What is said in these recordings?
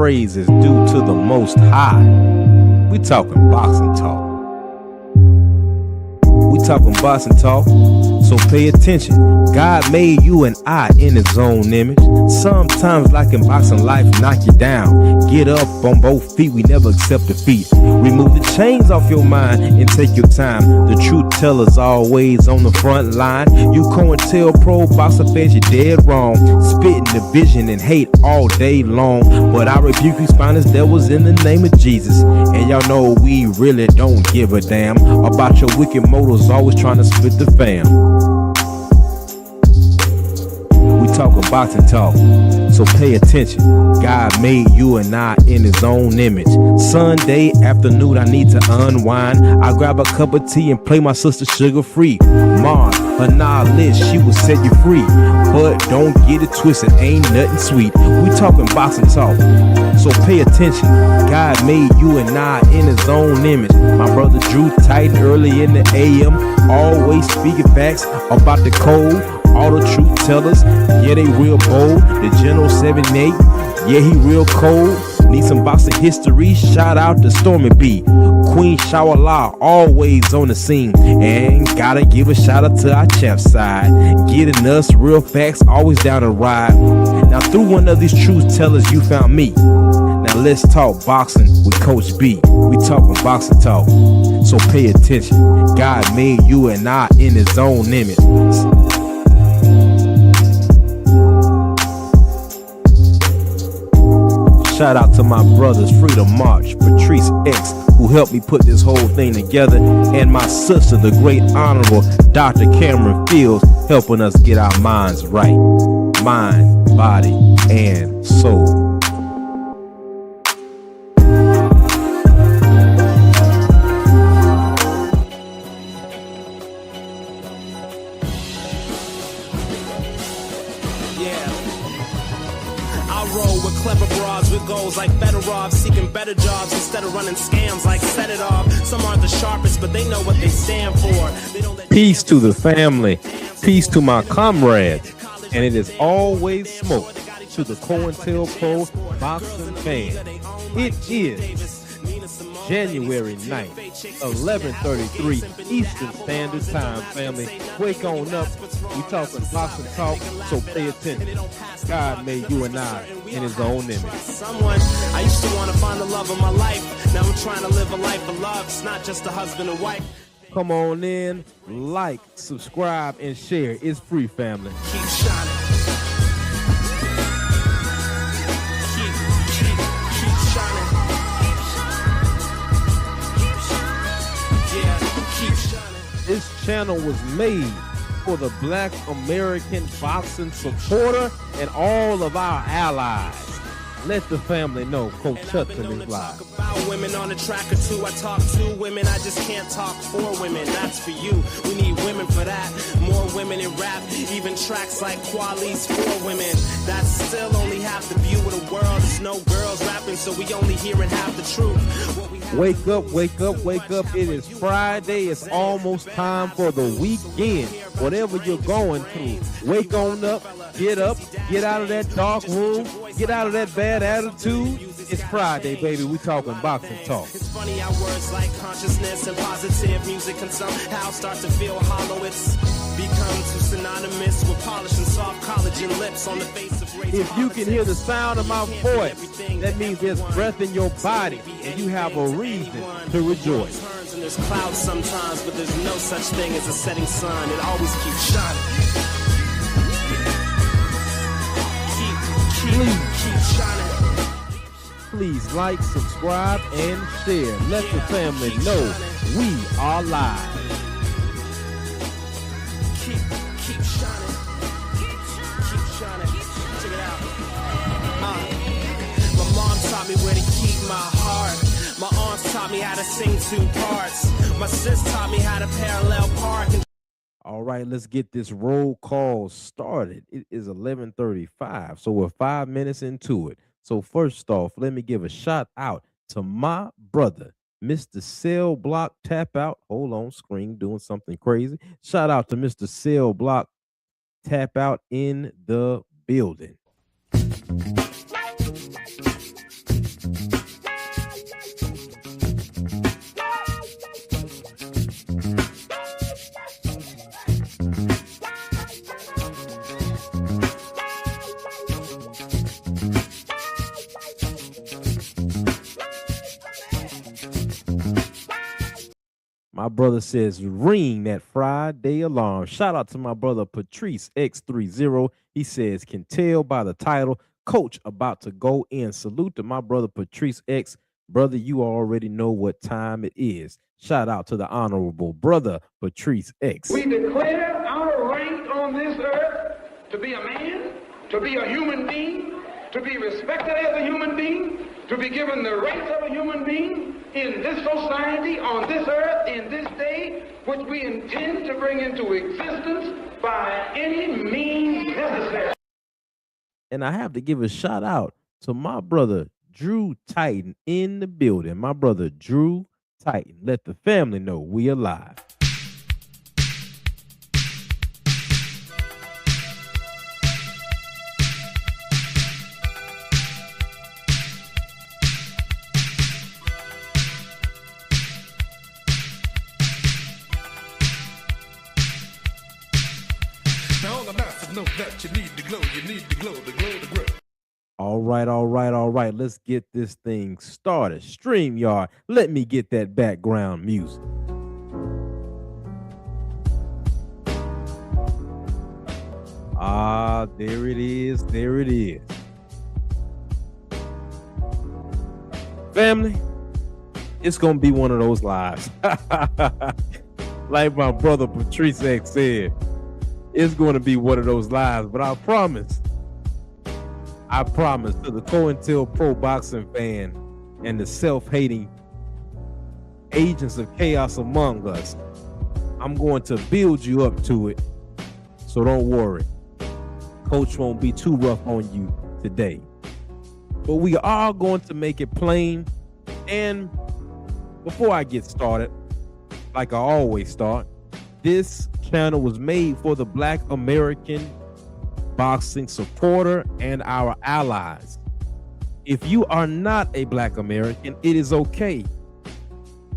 praise is due to the Most High. We talking boxing talk. We talking boxing talk, so pay attention. God made you and I in his own image. Sometimes like in boxing, life knock you down. Get up on both feet, we never accept defeat. Remove the chains off your mind and take your time. The truth teller's always on the front line. You COINTELPRO boxer fans, you're dead wrong. Spitting division and hate all day long. But I rebuke you spineless devils in the name of Jesus. And y'all know we really don't give a damn about your wicked motives, always trying to split the fam. We talking boxing talk, so pay attention. God made you and I in his own image. Sunday afternoon, I need to unwind. I grab a cup of tea and play my sister Sugar Free. Mom, her knowledge, she will set you free. But don't get it twisted, ain't nothing sweet. We talking boxing talk, so pay attention. God made you and I in his own image. My brother Drew Titan early in the AM, always speaking facts about the code. All the truth tellers, yeah, they real bold. The General 78, yeah, he real cold. Need some boxing history, shout out to Stormy B. Queen Shawala, always on the scene. And gotta give a shout out to our champ side. Getting us real facts, always down to ride. Now through one of these truth tellers, you found me. Now let's talk boxing with Coach B. We talking boxing talk, so pay attention. God made you and I in his own image. Shout out to my brothers Freedom March, Patrice X, who helped me put this whole thing together, and my sister, the great honorable Dr. Cameron Fields, helping us get our minds right. Mind, body, and soul. Like better off seeking better jobs instead of running scams like Set It Off. Some aren't the sharpest, but they know what they stand for. They don't let peace to the family, peace to my comrades, and it is always smoke to the COINTELPRO boxing fan. It is January 9th, 11:33 Eastern Standard Time, family. Wake on up. We talking boxing talk, so pay attention. God made you and I in his own image. Someone I used to want to find the love of my life. Now I'm trying to live a life of love. It's not just a husband and wife. Come on in, like, subscribe, and share. It's free, family. Keep shining. Keep shining. Yeah, keep shining. This channel was made for the Black American boxing supporter and all of our allies. Let the family know Coach Hudson is live. Talk about women on the track or two. I talk to women, I just can't talk for women. That's for you. We need women for that. More women in rap, even tracks like Quali's for women. That's still only half the view of the world. There's no girls rapping, so we only hearing half the truth. Wake up, wake up, wake up. It is Friday. It's almost time for the weekend. Whatever you're going through, wake on up, get out of that dark room, get out of that bad attitude. It's Friday, baby. We talking boxing talk. It's funny how words like consciousness and positive music can somehow start to feel hollow. It's become too synonymous with polish and soft collagen lips on the face of race. If you can hear the sound of my voice, that means there's breath in your body and you have a reason to rejoice. And there's clouds sometimes, but there's no such thing as a setting sun. It always keeps shining. Keep shining. Please like, subscribe, and share. Let the family know we are live. Keep shining. Keep shining. Check it out. My mom taught me where to keep my heart. My aunts taught me how to sing two parts. My sis taught me how to parallel park. All right, let's get this roll call started. It is 11:35, so we're 5 minutes into it. So first off, let me give a shout out to my brother, Mr. Cell Block Tap Out. Hold on, screen doing something crazy. Shout out to Mr. Cell Block Tap Out in the building. My brother says, ring that Friday alarm. Shout out to my brother Patrice X30. He says, can tell by the title, Coach about to go in. Salute to my brother Patrice X. Brother, you already know what time it is. Shout out to the honorable brother Patrice X. We declare our right on this earth to be a man, to be a human being, to be respected as a human being, to be given the rights of a human being in this society, on this earth, in this day, which we intend to bring into existence by any means necessary. And I have to give a shout out to my brother Drew Titan in the building. My brother Drew Titan. Let the family know we alive. Now all the masters know that you need to glow, to grow. All right. Let's get this thing started. StreamYard, let me get that background music. Ah, there it is. Family, it's going to be one of those lives. Like my brother Patrice X said, it's going to be one of those lives, but I promise to the COINTELPRO boxing fan and the self-hating agents of chaos among us, I'm going to build you up to it. So don't worry. Coach won't be too rough on you today. But we are going to make it plain. And before I get started, like I always start, this channel was made for the Black American boxing supporter and our allies. If you are not a Black American, it is okay.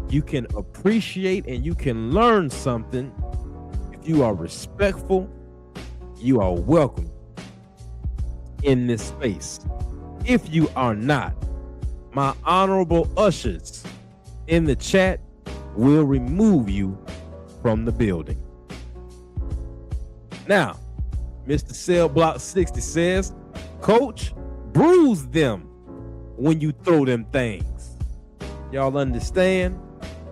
You can appreciate and you can learn something. If you are respectful, you are welcome in this space. If you are not, my honorable ushers in the chat will remove you from the building. Now, Mr. Cell Block 60 says, Coach, bruise them when you throw them things. Y'all understand?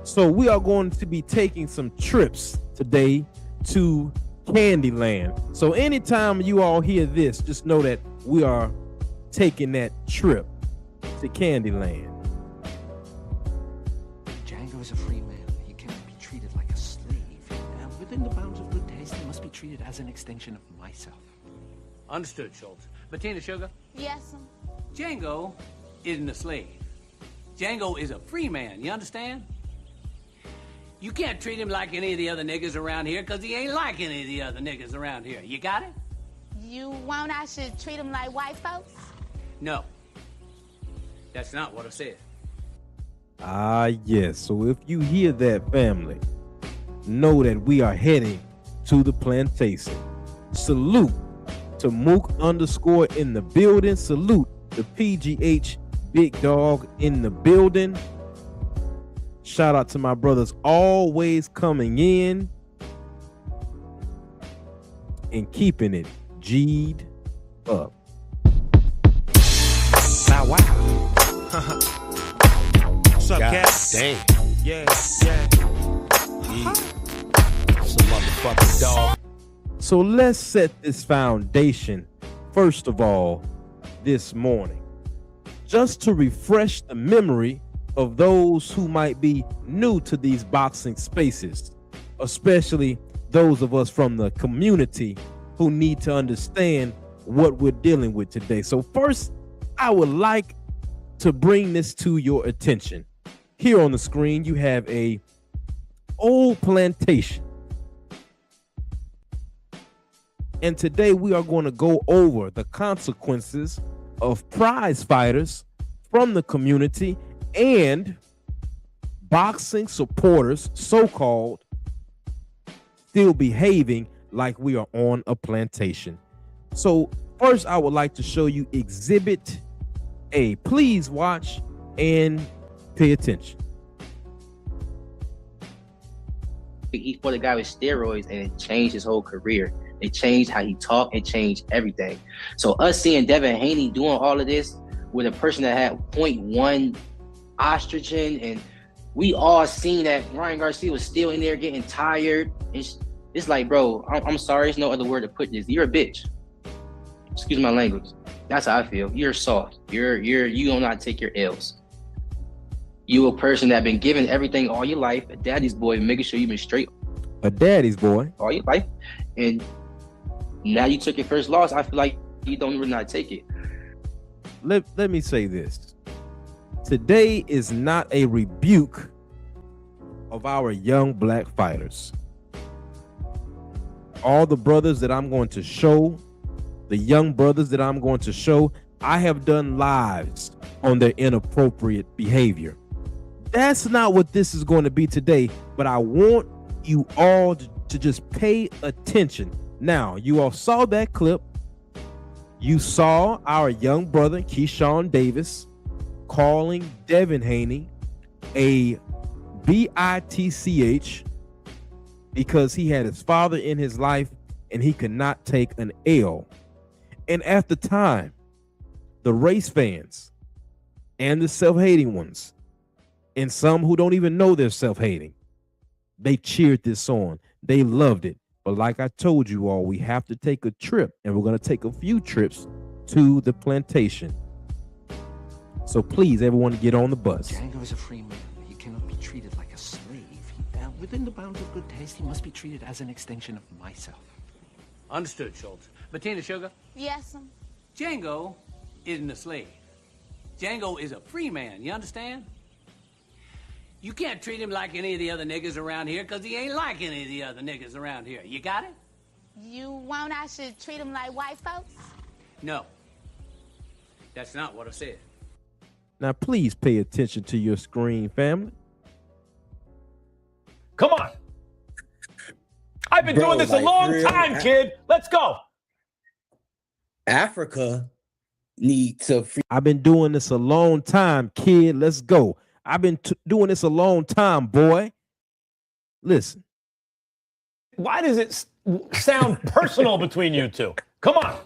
So we are going to be taking some trips today to Candyland. So anytime you all hear this, just know that we are taking that trip to Candyland. Django is a free man. He cannot be treated like a slave. And within the bounds of good taste, he must be treated as an extension of myself. Understood, Schultz. Bettina Sugar? Yes, sir. Django isn't a slave. Django is a free man, you understand? You can't treat him like any of the other niggas around here, because he ain't like any of the other niggas around here. You got it? You want I should treat him like white folks? No. That's not what I said. Ah, yes. So if you hear that, family, know that we are heading to the plantation. Salute to Mook underscore in the building. Salute to PGH Big Dog in the building. Shout out to my brothers always coming in and keeping it G'd up. Now, wow. What's up, Cat? Damn. Yeah. Some motherfucking dog. So let's set this foundation, first of all, this morning, just to refresh the memory of those who might be new to these boxing spaces, especially those of us from the community who need to understand what we're dealing with today. So first, I would like to bring this to your attention. Here on the screen, you have a old plantation. And today we are going to go over the consequences of prize fighters from the community and boxing supporters, so-called, still behaving like we are on a plantation. So first, I would like to show you Exhibit A. Please watch and pay attention. he fought a guy with steroids, and it changed his whole career. It changed how he talked. It changed everything. So us seeing Devin Haney doing all of this with a person that had 0.1 estrogen, and we all seen that Ryan Garcia was still in there getting tired. It's like, bro, I'm sorry, there's no other word to put this. You're a bitch. Excuse my language. That's how I feel. You're soft. You do not take your L's. You a person that been given everything all your life, a daddy's boy, making sure you've been straight. A daddy's boy. All your life. And now you took your first loss. I feel like you don't really not take it. Let me say this. Today is not a rebuke of our young black fighters. All the brothers that I'm going to show, the young brothers that I'm going to show, I have done lives on their inappropriate behavior. That's not what this is going to be today, but I want you all to just pay attention. Now, you all saw that clip. You saw our young brother, Keyshawn Davis, calling Devin Haney a bitch because he had his father in his life and he could not take an L. And at the time, the race fans and the self-hating ones, and some who don't even know they're self-hating, they cheered this on. They loved it. But like I told you all, we have to take a trip, and we're going to take a few trips to the plantation. So please, everyone, get on the bus. Django is a free man. He cannot be treated like a slave. Within the bounds of good taste, he must be treated as an extension of myself. Understood, Schultz. Bettina Sugar? Yes, Django isn't a slave. Django is a free man, you understand? You can't treat him like any of the other niggas around here because he ain't like any of the other niggas around here. You got it? You want I should treat him like white folks? No. That's not what I said. Now, please pay attention to your screen, family. Come on. I've been doing this a long time, kid. Let's go. Africa need to free. I've been doing this a long time, kid. Let's go. I've been doing this a long time, boy. Listen. Why does it sound personal between you two? Come on.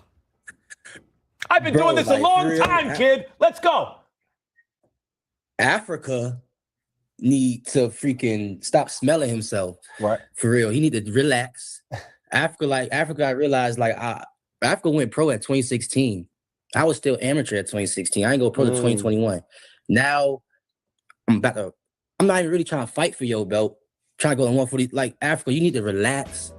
I've been doing this a long time, kid. Let's go. Africa need to freaking stop smelling himself. Right. For real. He need to relax. Africa, I realized Africa went pro at 2016. I was still amateur at 2016. I ain't go pro to 2021. Now I'm not even really trying to fight for your belt. Trying to go on 140. Like, Africa, you need to relax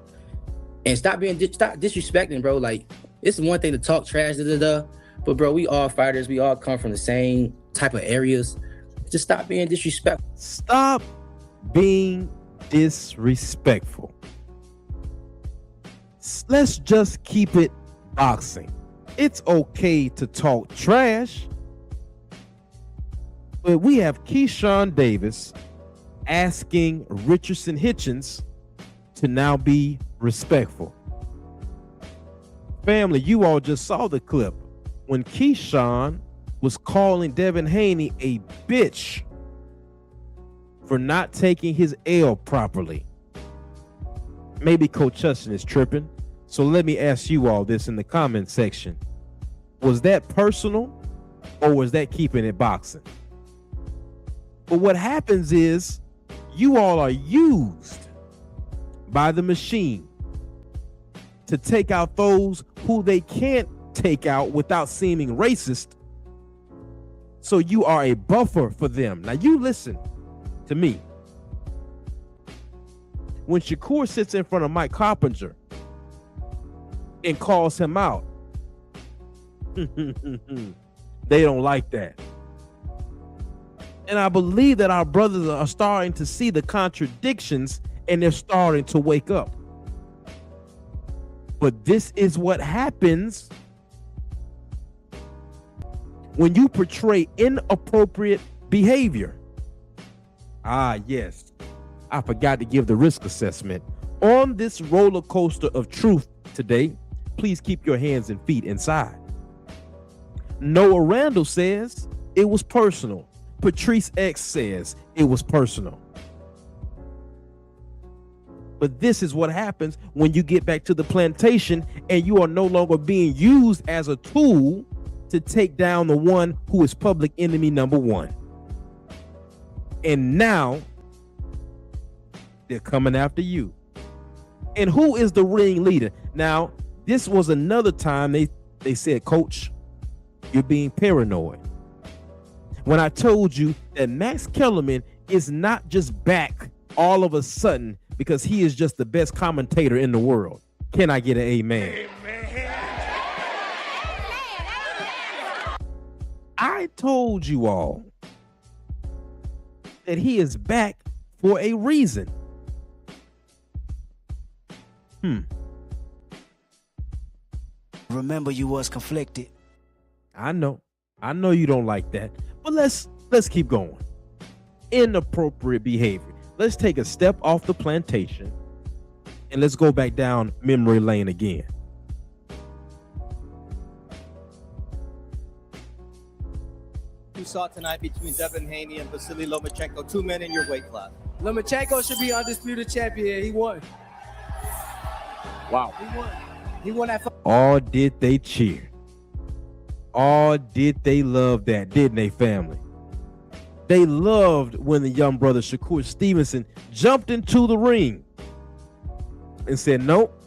and stop disrespecting, bro. Like, it's one thing to talk trash, but bro, we all fighters. We all come from the same type of areas. Just stop being disrespectful. Stop being disrespectful. Let's just keep it boxing. It's okay to talk trash, but we have Keyshawn Davis asking Richardson Hitchens to now be respectful. Family, you all just saw the clip when Keyshawn was calling Devin Haney a bitch for not taking his L properly. Maybe Coach Hudson is tripping. So let me ask you all this in the comment section. Was that personal or was that keeping it boxing? But what happens is you all are used by the machine to take out those who they can't take out without seeming racist. So you are a buffer for them. Now you listen to me. When Shakur sits in front of Mike Carpenter and calls him out, they don't like that. And I believe that our brothers are starting to see the contradictions and they're starting to wake up. But this is what happens when you portray inappropriate behavior. Ah, yes. I forgot to give the risk assessment. On this roller coaster of truth today, please keep your hands and feet inside. Noah Randall says it was personal. Patrice X says it was personal. But this is what happens when you get back to the plantation and you are no longer being used as a tool to take down the one who is public enemy number one. And now they're coming after you. And who is the ringleader? Now, this was another time they said, Coach, you're being paranoid. When I told you that Max Kellerman is not just back all of a sudden because he is just the best commentator in the world. Can I get an amen? I told you all that he is back for a reason. Remember, you was conflicted. I know you don't like that, but let's keep going. Inappropriate behavior. Let's take a step off the plantation and let's go back down memory lane again. You saw tonight between Devin Haney and Vasily Lomachenko, 2 men in your weight class. Lomachenko should be undisputed champion. He won. Wow. He won that. Oh, did they cheer? Oh, did they love that, didn't they, family? They loved when the young brother Shakur Stevenson jumped into the ring and said, nope,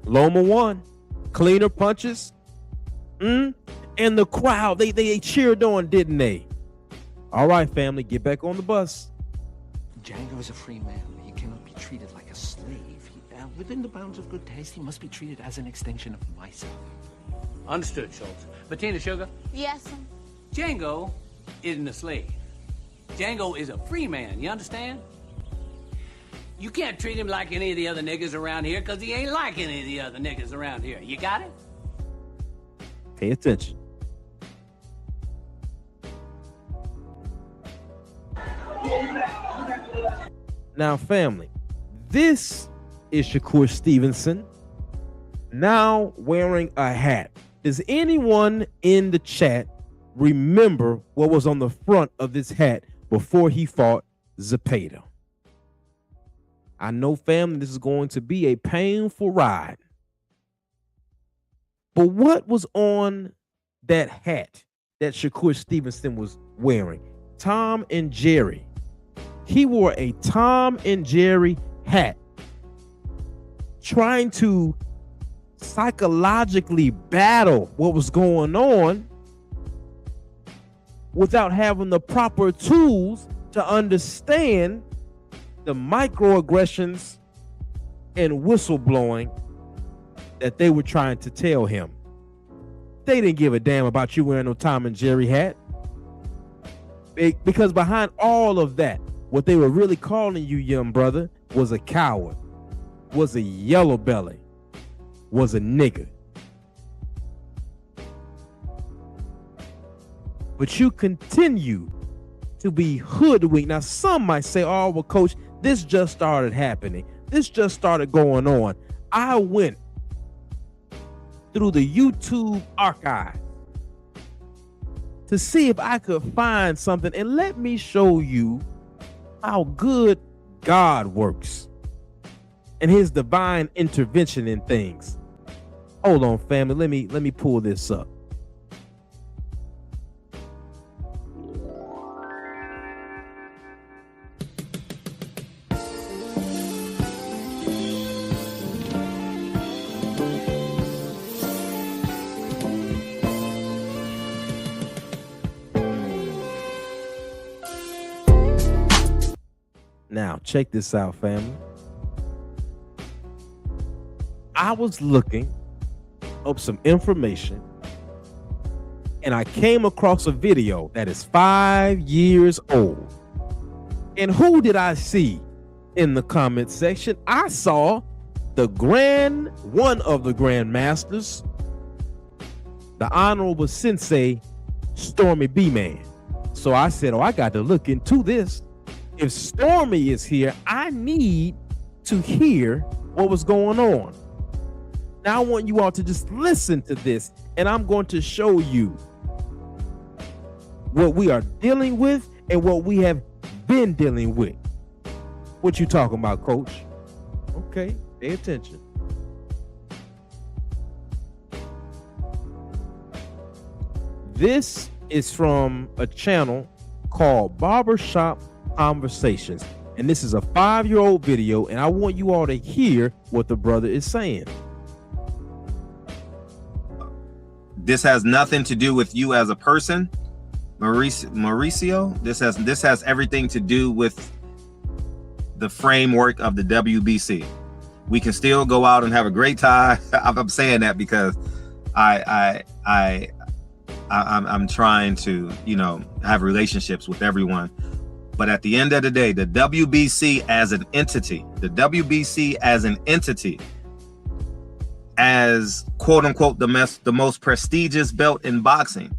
Loma won. Cleaner punches. And the crowd, they cheered on, didn't they? All right, family, get back on the bus. Django is a free man. He cannot be treated like a slave. Within the bounds of good taste, he must be treated as an extension of myself. Understood, Schultz. Bettina Sugar? Yes, sir. Django isn't a slave. Django is a free man, you understand? You can't treat him like any of the other niggas around here because he ain't like any of the other niggas around here. You got it? Pay attention. Now, family, this is Shakur Stevenson now wearing a hat. Does anyone in the chat remember what was on the front of this hat before he fought Zepeda? I know, family, this is going to be a painful ride. But what was on that hat that Shakur Stevenson was wearing? Tom and Jerry. He wore a Tom and Jerry hat, trying to psychologically battle what was going on without having the proper tools to understand the microaggressions and whistleblowing that they were trying to tell him. They didn't give a damn about you wearing no Tom and Jerry hat. Because behind all of that, what they were really calling you, young brother, was a coward, was a yellow belly, was a nigger. But you continue to be hoodwinked. Now, some might say, oh, well, coach, this just started happening. This just started going on. I went through the YouTube archive to see if I could find something, and let me show you how good God works and his divine intervention in things. Hold on, family. Let me pull this up. Now, check this out, family. I was looking up some information and I came across a video that is 5 years old. And who did I see in the comment section? I saw one of the Grandmasters, the Honorable Sensei, Stormy B-Man. So I said, I got to look into this. If Stormy is here, I need to hear what was going on. Now I want you all to just listen to this, and I'm going to show you what we are dealing with and what we have been dealing with. What you talking about, Coach? Okay, pay attention. This is from a channel called Barbershop Conversations. And this is a 5-year-old video, and I want you all to hear what the brother is saying. This has nothing to do with you as a person, Mauricio. This has everything to do with the framework of the WBC. We can still go out and have a great time. I'm saying that because I'm trying to, have relationships with everyone. But at the end of the day, the WBC as an entity, as quote unquote the most prestigious belt in boxing,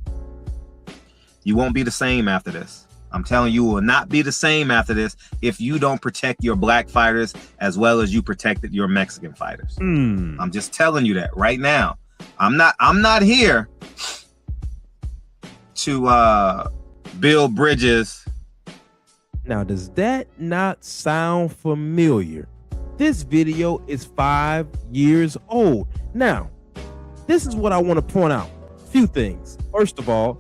you won't be the same after this. I'm telling you, will not be the same after this if you don't protect your black fighters as well as you protected your Mexican fighters. I'm just telling you that right now. I'm not here to build bridges. Now, does that not sound familiar? This video is 5 years old. Now, this is what I want to point out. A few things. First of all,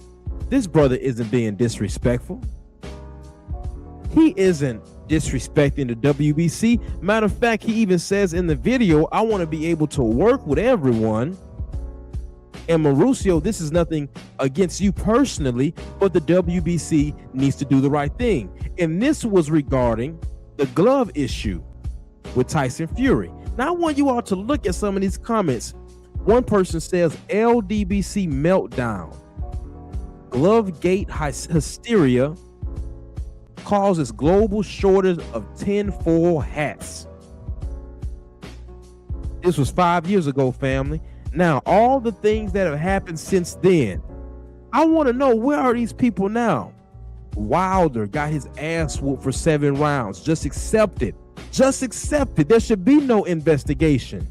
this brother isn't being disrespectful. He isn't disrespecting the WBC. Matter of fact, he even says in the video, I want to be able to work with everyone. And Mauricio, this is nothing against you personally, but the WBC needs to do the right thing. And this was regarding the glove issue with Tyson Fury. Now, I want you all to look at some of these comments. One person says, LDBC meltdown. Glovegate hysteria causes global shortage of tinfoil hats. This was 5 years ago, family. Now, all the things that have happened since then, I want to know, where are these people now? Wilder got his ass whooped for 7 rounds. Just accept it. Just accept it. There should be no investigation.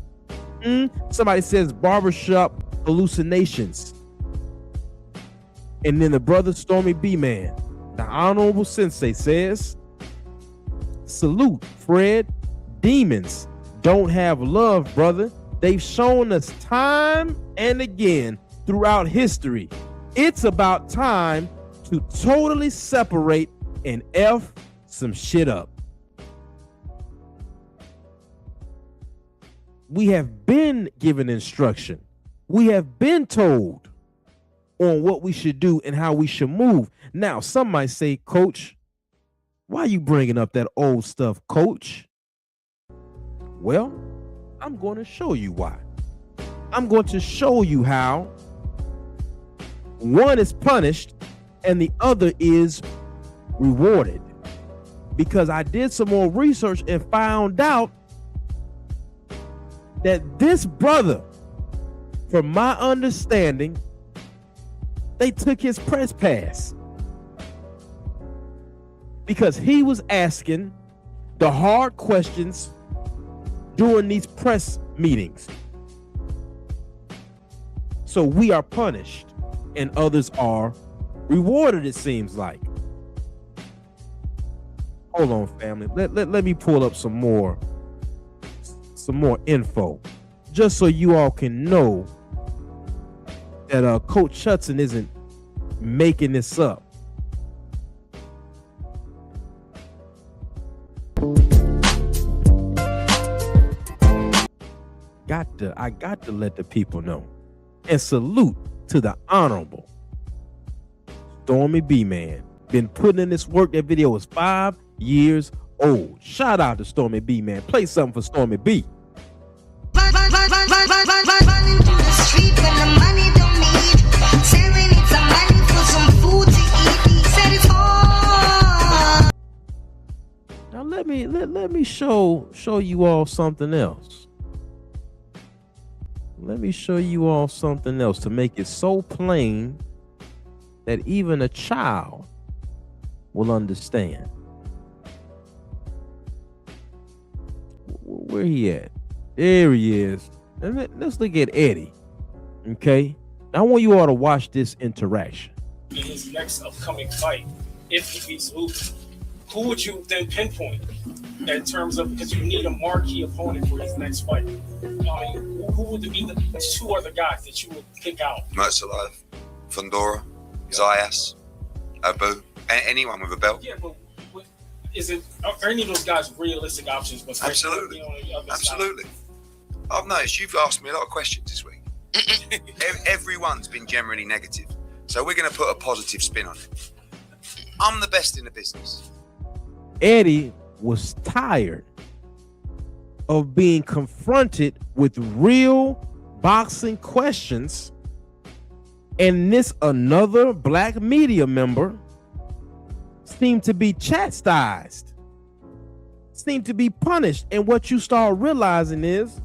Somebody says barbershop hallucinations. And then the brother Stormy B Man, the Honorable Sensei, says, salute, Fred. Demons don't have love, brother. They've shown us time and again throughout history. It's about time to totally separate and F some shit up. We have been given instruction. We have been told on what we should do and how we should move. Now, some might say, Coach, why are you bringing up that old stuff, Coach? Well, I'm going to show you why. I'm going to show you how one is punished and the other is rewarded. Because I did some more research and found out that this brother, from my understanding, they took his press pass because he was asking the hard questions during these press meetings. So we are punished and others are rewarded, it seems like. Hold on, family. Let me pull up some more info just so you all can know that Coach Hudson isn't making this up. I got to let the people know. And salute to the Honorable Stormy B Man. Been putting in this work. That video is 5 years old. Shout out to Stormy B Man. Play something for Stormy B. Now let me show you all something else. Let me show you all something else to make it so plain that even a child will understand. Where he at? There he is. And let's look at Eddie. Okay. I want you all to watch this interaction. In his next upcoming fight, if he beats Luke, who would you then pinpoint? in terms of, because you need a marquee opponent for his next fight. I mean, who would be the 2 other guys that you would pick out? Mertzalov, Fundora, Zayas, Abu, anyone with a belt. Yeah, but are any of those guys realistic options? Absolutely. Absolutely. I've noticed you've asked me a lot of questions this week. Everyone's been generally negative. So we're going to put a positive spin on it. I'm the best in the business. Eddie was tired of being confronted with real boxing questions, and this another black media member seemed to be chastised, seemed to be punished. And what you start realizing is,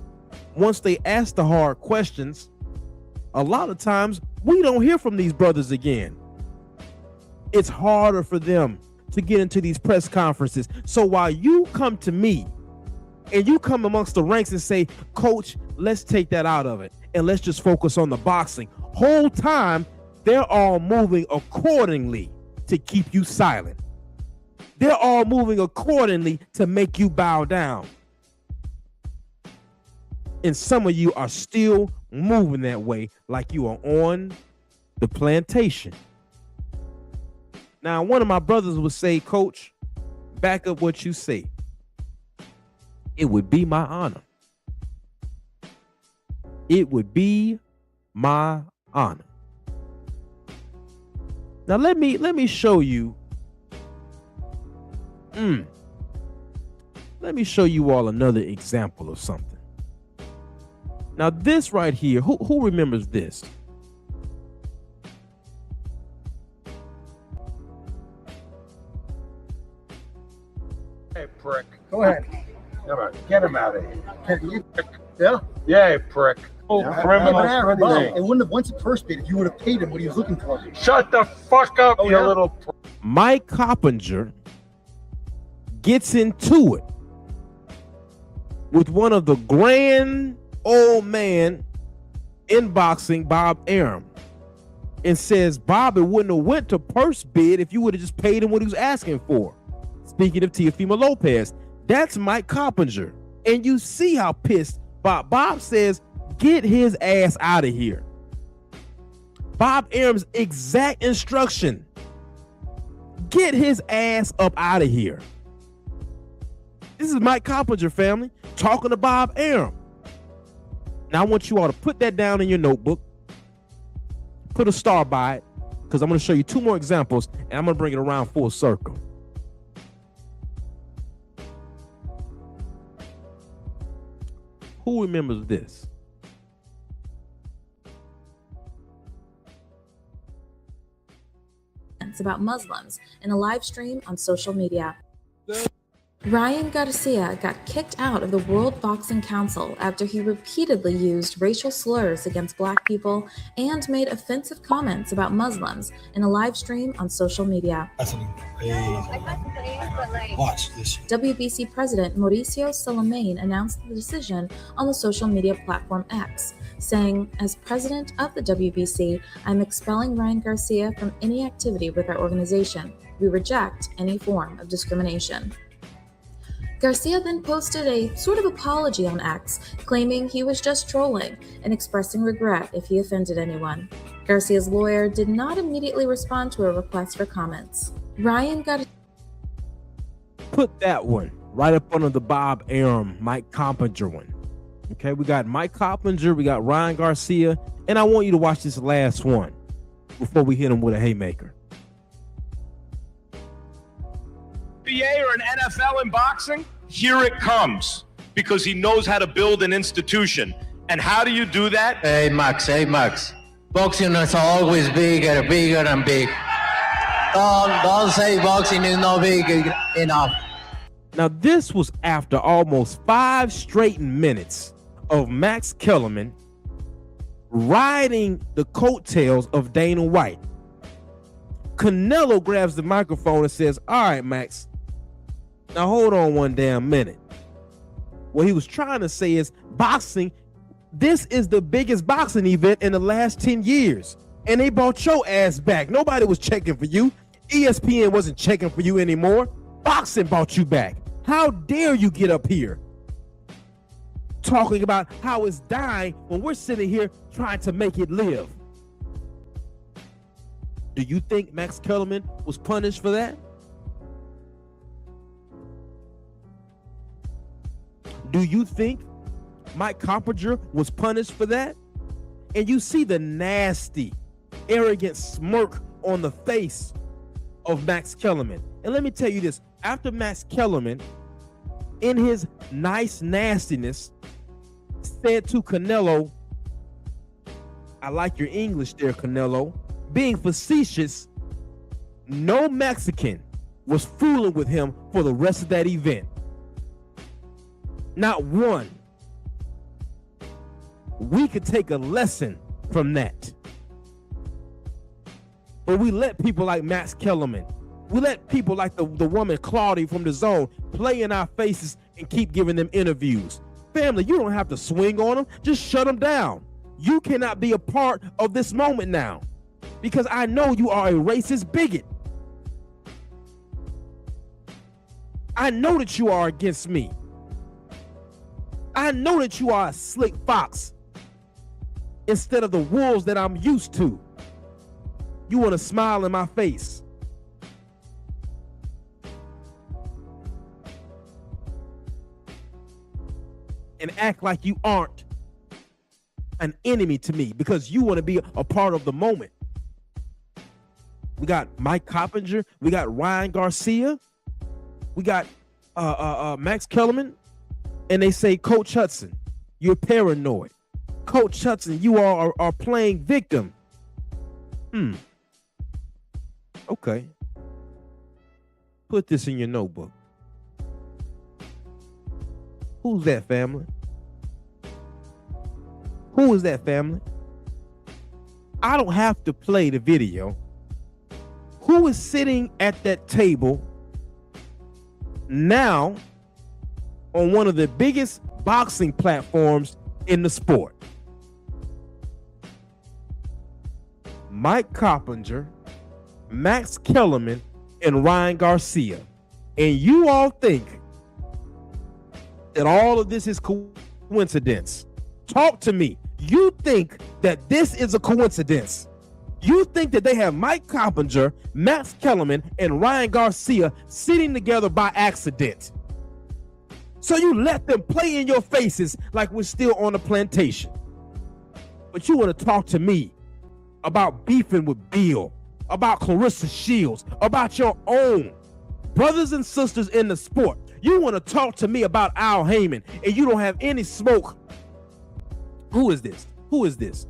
once they ask the hard questions, a lot of times we don't hear from these brothers again. It's harder for them to get into these press conferences. So while you come to me and you come amongst the ranks and say, Coach, let's take that out of it and let's just focus on the boxing, whole time they're all moving accordingly to keep you silent. They're all moving accordingly to make you bow down. And some of you are still moving that way, like you are on the plantation. Now, one of my brothers would say, Coach, back up what you say. It would be my honor. It would be my honor. Now, let me show you. Let me show you all another example of something. Now, this right here, who remembers this? Hey, prick. Go ahead. Come on, get him out of here. Can you? Yeah. Yeah, prick. Criminal. It wouldn't have went to first bid if you would have paid him what he was looking for. Shut the fuck up, you little prick. Mike Coppinger gets into it with one of the grand old man in boxing, Bob Arum, and says, Bob, it wouldn't have went to purse bid if you would have just paid him what he was asking for. Speaking of Teofimo Lopez, that's Mike Coppinger. And you see how pissed Bob says, get his ass out of here. Bob Arum's exact instruction, get his ass up out of here. This is Mike Coppinger, family, talking to Bob Arum. Now I want you all to put that down in your notebook, put a star by it, because I'm going to show you 2 more examples, and I'm going to bring it around full circle. Who remembers this? About Muslims in a live stream on social media. Ryan Garcia got kicked out of the World Boxing Council after he repeatedly used racial slurs against Black people and made offensive comments about Muslims in a live stream on social media. Watch this. WBC President Mauricio Salamain announced the decision on the social media platform X, saying, as president of the WBC, I'm expelling Ryan Garcia from any activity with our organization. We reject any form of discrimination. Garcia then posted a sort of apology on X, claiming he was just trolling and expressing regret if he offended anyone. Garcia's lawyer did not immediately respond to a request for comments. Ryan got put that one right up under the Bob Arum, Mike Coppinger one. Okay, we got Mike Coppinger, we got Ryan Garcia, and I want you to watch this last one before we hit him with a haymaker. NBA or an NFL in boxing, here it comes, because he knows how to build an institution. And how do you do that? Hey Max. Boxing is always bigger and big. Don't say boxing is not big enough. Now this was after almost 5 straight minutes of Max Kellerman riding the coattails of Dana White. Canelo grabs the microphone and says, all right, Max, now hold on one damn minute. What he was trying to say is, boxing, this is the biggest boxing event in the last 10 years. And they brought your ass back. Nobody was checking for you. ESPN wasn't checking for you anymore. Boxing brought you back. How dare you get up here talking about how it's dying when we're sitting here trying to make it live? Do you think Max Kellerman was punished for that? Do you think Mike Coppinger was punished for that? And you see the nasty, arrogant smirk on the face of Max Kellerman. And let me tell you this, after Max Kellerman, in his nice nastiness, said to Canelo, I like your English there, Canelo, being facetious, no Mexican was fooling with him for the rest of that event. Not one. We could take a lesson from that. But we let people like Max Kellerman, we let people like the woman Claudia from The Zone play in our faces and keep giving them interviews. Family, you don't have to swing on them. Just shut them down. You cannot be a part of this moment now, because I know you are a racist bigot. I know that you are against me. I know that you are a slick fox instead of the wolves that I'm used to. You want to smile in my face. And act like you aren't an enemy to me because you want to be a part of the moment. We got Mike Coppinger, we got Ryan Garcia, we got Max Kellerman, and they say, Coach Hudson, you're paranoid. Coach Hudson, you are playing victim. Okay. Put this in your notebook. Who's that, family? Who is that, family? I don't have to play the video. Who is sitting at that table now on one of the biggest boxing platforms in the sport? Mike Coppinger, Max Kellerman, and Ryan Garcia. And you all think that all of this is coincidence. Talk to me. You think that this is a coincidence. You think that they have Mike Coppinger, Max Kellerman, and Ryan Garcia sitting together by accident. So you let them play in your faces like we're still on the plantation. But you want to talk to me about beefing with Bill, about Clarissa Shields, about your own brothers and sisters in the sport. You want to talk to me about Al Heyman, and you don't have any smoke. Who is this? Who is this?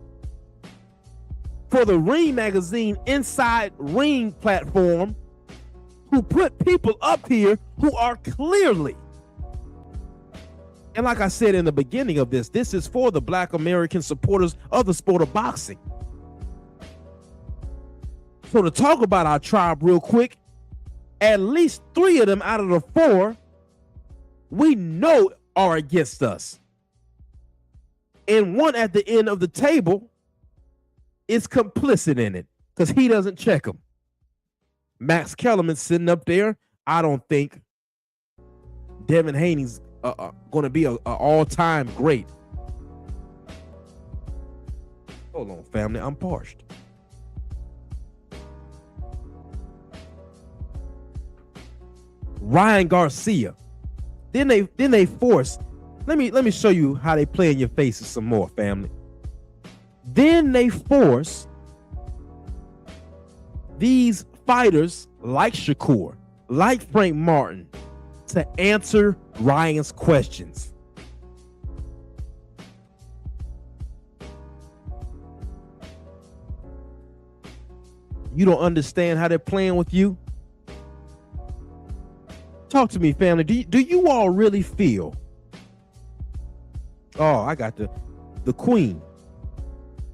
For the Ring Magazine Inside Ring platform, who put people up here who are clearly, and like I said in the beginning of this is for the Black American supporters of the sport of boxing. So to talk about our tribe real quick, at least 3 of them out of the 4 we know are against us. And one at the end of the table is complicit in it because he doesn't check them. Max Kellerman sitting up there. I don't think Devin Haney's going to be an all-time great. Hold on, family. I'm parched. Ryan Garcia. Then they force. Let me show you how they play in your faces some more, family. Then they force these fighters like Shakur, like Frank Martin, to answer Ryan's questions. You don't understand how they're playing with you? Talk to me, family. Do you all really feel? Oh, I got the queen.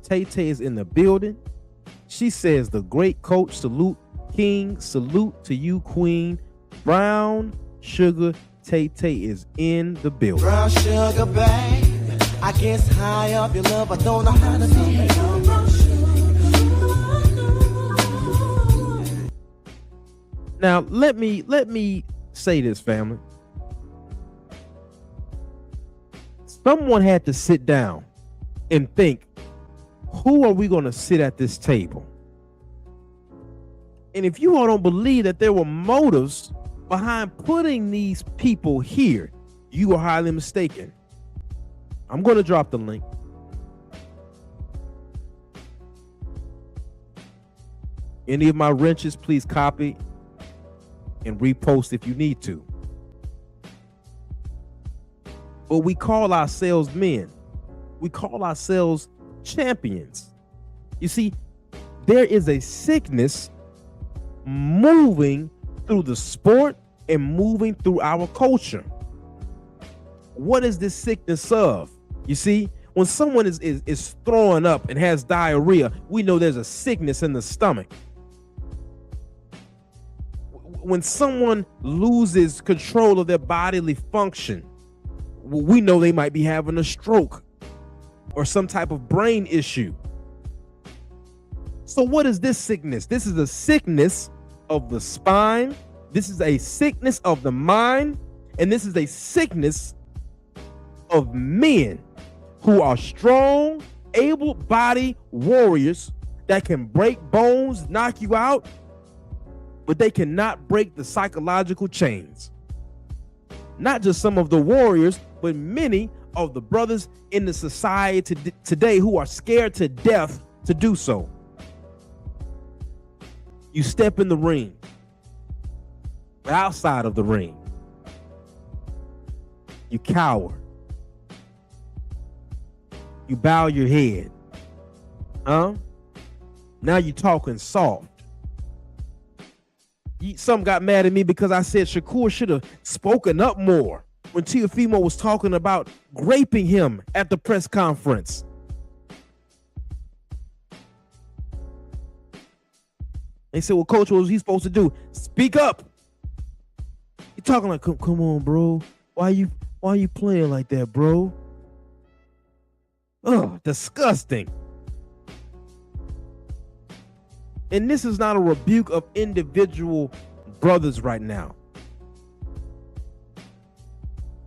Tay-Tay is in the building. She says, the great coach, salute, king, salute to you, queen. Brown Sugar Tay-Tay is in the building. Brown sugar, babe. I guess high up your love, I don't know how to be. Now, let me say this, family. Someone had to sit down and think, who are we going to sit at this table? And if you all don't believe that there were motives behind putting these people here, you are highly mistaken. I'm going to drop the link. Any of my wrenches, please copy and repost if you need to. But we call ourselves men. We call ourselves champions. You see, there is a sickness moving through the sport and moving through our culture. What is this sickness of? You see, when someone is throwing up and has diarrhea, we know there's a sickness in the stomach. When someone loses control of their bodily function, we know they might be having a stroke or some type of brain issue. So what is this sickness? This is a sickness of the spine. This is a sickness of the mind. And this is a sickness of men who are strong, able-bodied warriors that can break bones, knock you out, but they cannot break the psychological chains. Not just some of the warriors, but many of the brothers in the society today who are scared to death to do so. You step in the ring, but outside of the ring, you cower. You bow your head. Now you're talking soft. Some got mad at me because I said Shakur should have spoken up more when Teofimo was talking about raping him at the press conference. They said, well, coach, what was he supposed to do? Speak up. You're talking like, come on, bro. Why you playing like that, bro? Oh, disgusting. And this is not a rebuke of individual brothers right now.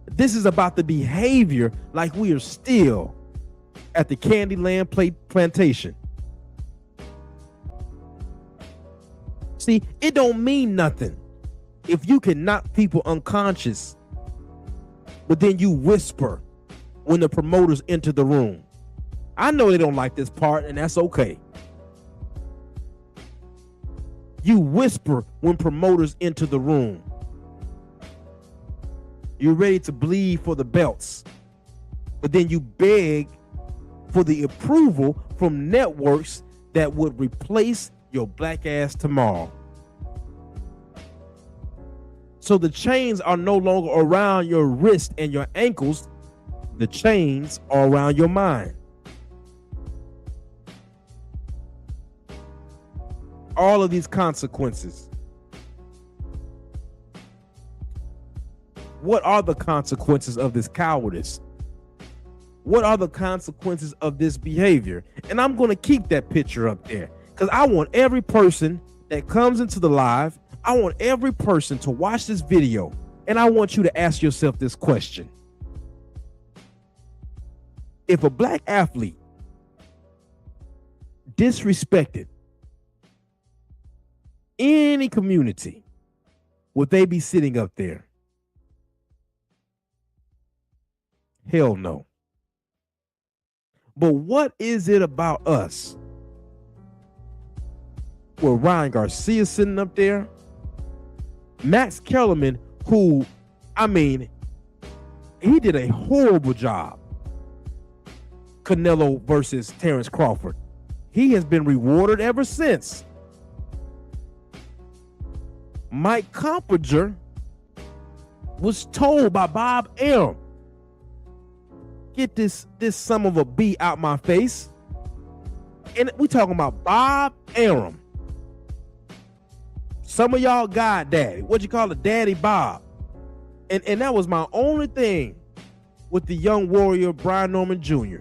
This is about the behavior like we are still at the Candyland plantation. See, it don't mean nothing if you can knock people unconscious, but then you whisper when the promoters enter the room. I know they don't like this part, and that's okay. You whisper when promoters enter the room. You're ready to bleed for the belts, but then you beg for the approval from networks that would replace your black ass tomorrow. So the chains are no longer around your wrist and your ankles. The chains are around your mind. All of these consequences. What are the consequences of this cowardice? What are the consequences of this behavior? And I'm going to keep that picture up there because I want every person that comes into the live, I want every person to watch this video, and I want you to ask yourself this question. If a black athlete disrespected any community, would they be sitting up there? Hell no. But what is it about us? Well, Ryan Garcia sitting up there, Max Kellerman, who, I mean, he did a horrible job. Canelo versus Terrence Crawford. He has been rewarded ever since. Mike Compinger was told by Bob Arum, get this son of a B out my face. And we talking about Bob Arum. Some of y'all God daddy. What you call it? Daddy Bob. And that was my only thing with the young warrior Brian Norman Jr.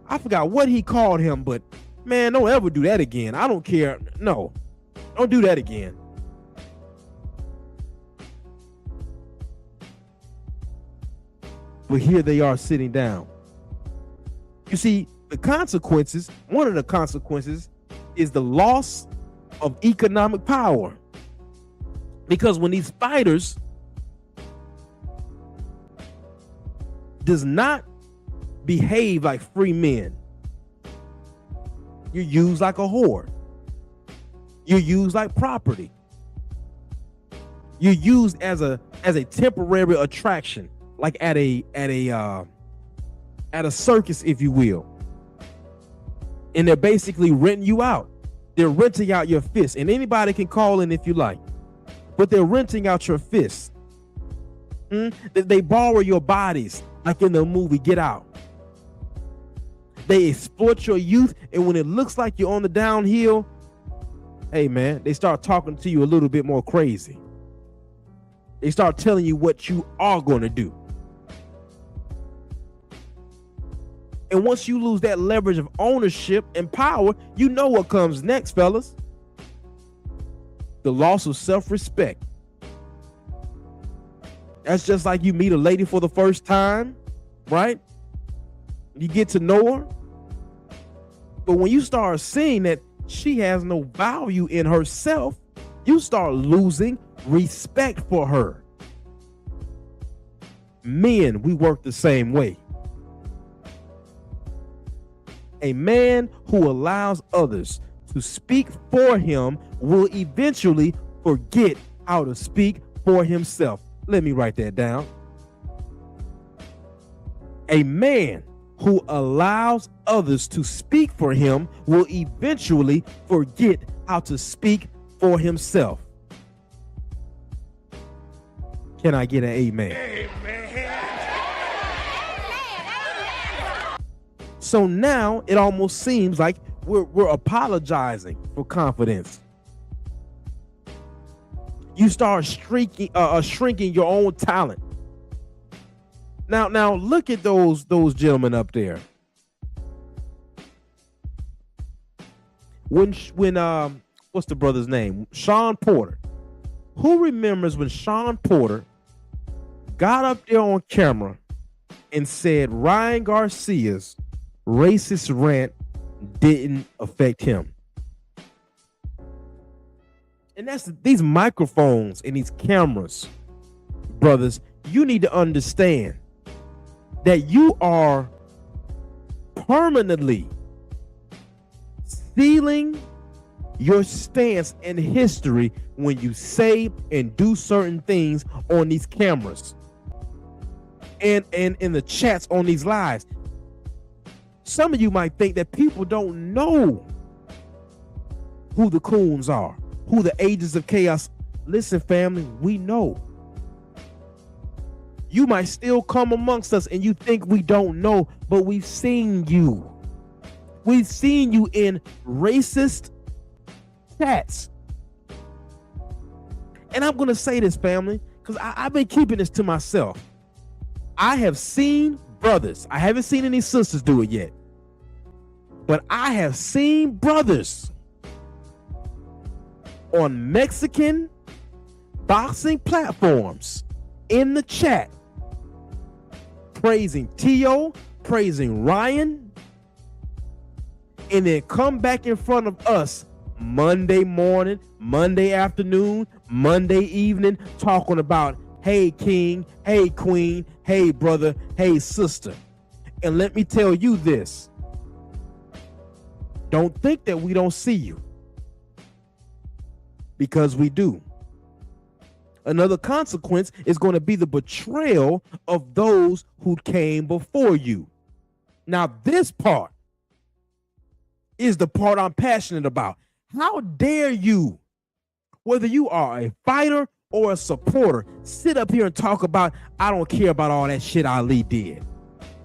I forgot what he called him, but man, don't ever do that again. I don't care. No, don't do that again. But here they are sitting down. You see, the consequences, one of the consequences is the loss of economic power. Because when these fighters does not behave like free men, you're used like a whore. You're used like property. You're used as a temporary attraction, like at a circus, if you will. And they're basically renting you out. They're renting out your fists, and anybody can call in if you like, but they're renting out your fists. They borrow your bodies, like in the movie Get Out. They exploit your youth, and when it looks like you're on the downhill, hey man, they start talking to you a little bit more crazy. They start telling you what you are going to do. And once you lose that leverage of ownership and power, you know what comes next, fellas. The loss of self-respect. That's just like you meet a lady for the first time, right? You get to know her. But when you start seeing that she has no value in herself, you start losing respect for her. Men, we work the same way. A man who allows others to speak for him will eventually forget how to speak for himself. Let me write that down. A man who allows others to speak for him will eventually forget how to speak for himself. Can I get an amen? So now it almost seems like we're apologizing for confidence. You start shrinking your own talent. Now look at those gentlemen up there. When what's the brother's name? Sean Porter. Who remembers when Sean Porter got up there on camera and said Ryan Garcia's racist rant didn't affect him? And that's these microphones and these cameras, brothers. You need to understand that you are permanently sealing your stance in history when you say and do certain things on these cameras and in the chats on these lives. Some of you might think that people don't know who the coons are, who the agents of chaos. Listen, family, we know. You might still come amongst us and you think we don't know, but we've seen you. We've seen you in racist chats. And I'm going to say this, family, because I've been keeping this to myself. I have seen brothers. I haven't seen any sisters do it yet. But I have seen brothers on Mexican boxing platforms in the chat praising Tio, praising Ryan, and then come back in front of us Monday morning, Monday afternoon, Monday evening, talking about, hey king, hey queen, hey brother, hey sister. And let me tell you this. Don't think that we don't see you, because we do. Another consequence is going to be the betrayal of those who came before you. Now, this part is the part I'm passionate about. How dare you, whether you are a fighter or a supporter, sit up here and talk about, I don't care about all that shit Ali did.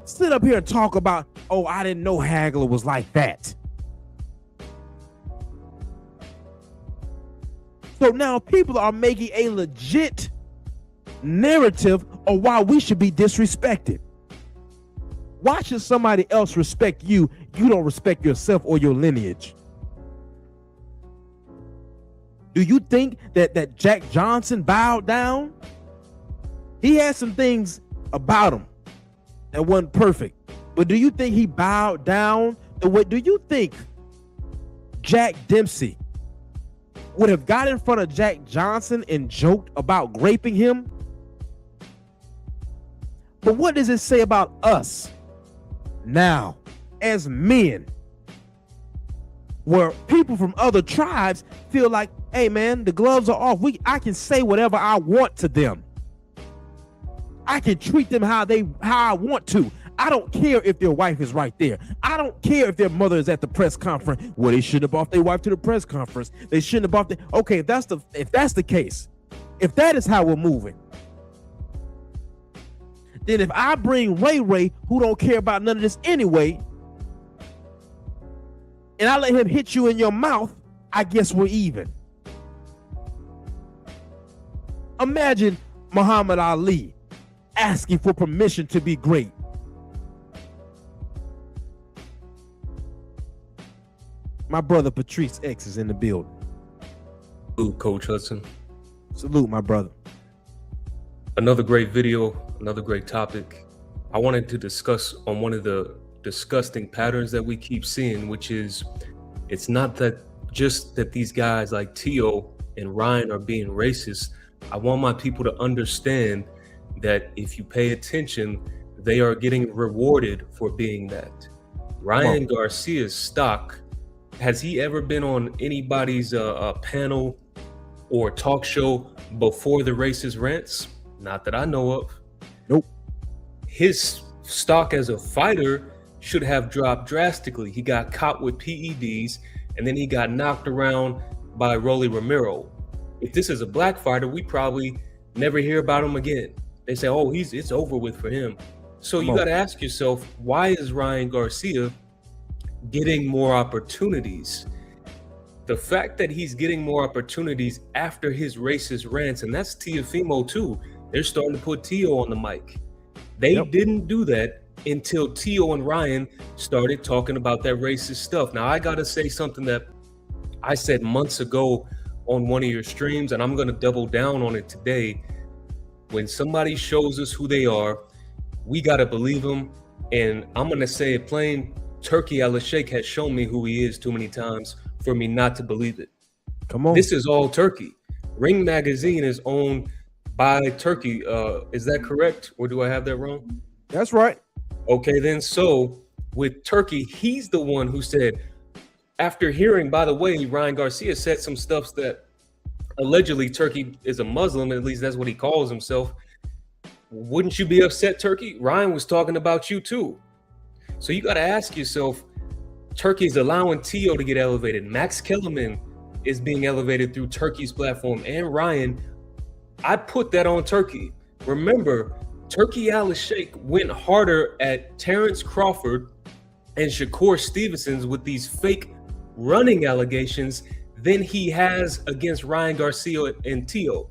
Sit up here and talk about, oh, I didn't know Hagler was like that. So now people are making a legit narrative of why we should be disrespected. Why should somebody else respect you? You don't respect yourself or your lineage. Do you think that Jack Johnson bowed down? He had some things about him that wasn't perfect. But do you think he bowed down the way? Do you think Jack Dempsey would have got in front of Jack Johnson and joked about raping him? But what does it say about us now as men, where people from other tribes feel like, hey man, the gloves are off. I can say whatever I want to them. I can treat them how I want to. I don't care if their wife is right there. I don't care if their mother is at the press conference. Well, they shouldn't have brought their wife to the press conference. They shouldn't have brought okay, if that's the case, if that is how we're moving, then if I bring Ray, who don't care about none of this anyway, and I let him hit you in your mouth, I guess we're even. Imagine Muhammad Ali asking for permission to be great. My brother Patrice X is in the building. Salute, Coach Hudson. Salute, my brother. Another great video, another great topic. I wanted to discuss on one of the disgusting patterns that we keep seeing, which is it's not that just that these guys like Tio and Ryan are being racist. I want my people to understand that if you pay attention, they are getting rewarded for being that. Ryan Garcia's stock, has he ever been on anybody's panel or talk show before the racist rants? Not that I know of. Nope. His stock as a fighter should have dropped drastically. He got caught with PEDs and then he got knocked around by Rolly Romero. If this is a black fighter, we probably never hear about him again. They say, oh, it's over with for him. So you got to ask yourself, why is Ryan Garcia getting more opportunities? The fact that he's getting more opportunities after his racist rants, and that's Teofimo too. They're starting to put Tio on the mic. They didn't do that until Tio and Ryan started talking about that racist stuff. Now, I got to say something that I said months ago on one of your streams, and I'm going to double down on it today. When somebody shows us who they are, we got to believe them. And I'm going to say it plain. Turkey Al-Sheikh has shown me who he is too many times for me not to believe it. Come on. This is all Turkey. Ring Magazine is owned by Turkey. Is that correct? Or do I have that wrong? That's right. Okay, then. So with Turkey, he's the one who said, after hearing, by the way, Ryan Garcia said some stuff that allegedly Turkey is a Muslim, at least that's what he calls himself. Wouldn't you be upset, Turkey? Ryan was talking about you too. So you got to ask yourself, Turkey is allowing Tio to get elevated. Max Kellerman is being elevated through Turkey's platform. And Ryan, I put that on Turkey. Remember, Turkey Al-Sheikh went harder at Terrence Crawford and Shakur Stevenson's with these fake running allegations than he has against Ryan Garcia and Tio.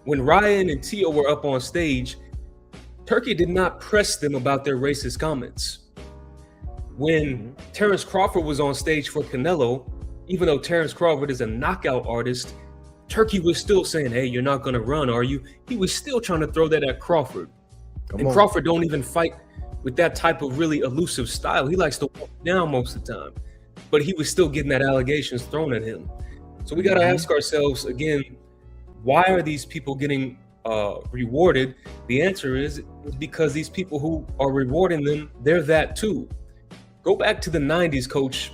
When Ryan and Tio were up on stage, Turkey did not press them about their racist comments. When Terrence Crawford was on stage for Canelo, even though Terrence Crawford is a knockout artist, Turkey was still saying, hey, you're not going to run, are you? He was still trying to throw that at Crawford. Crawford don't even fight with that type of really elusive style. He likes to walk down most of the time. But he was still getting that allegations thrown at him. So we got to ask ourselves, again, why are these people getting rewarded? The answer is because these people who are rewarding them, they're that too. Go back to the 90s, Coach,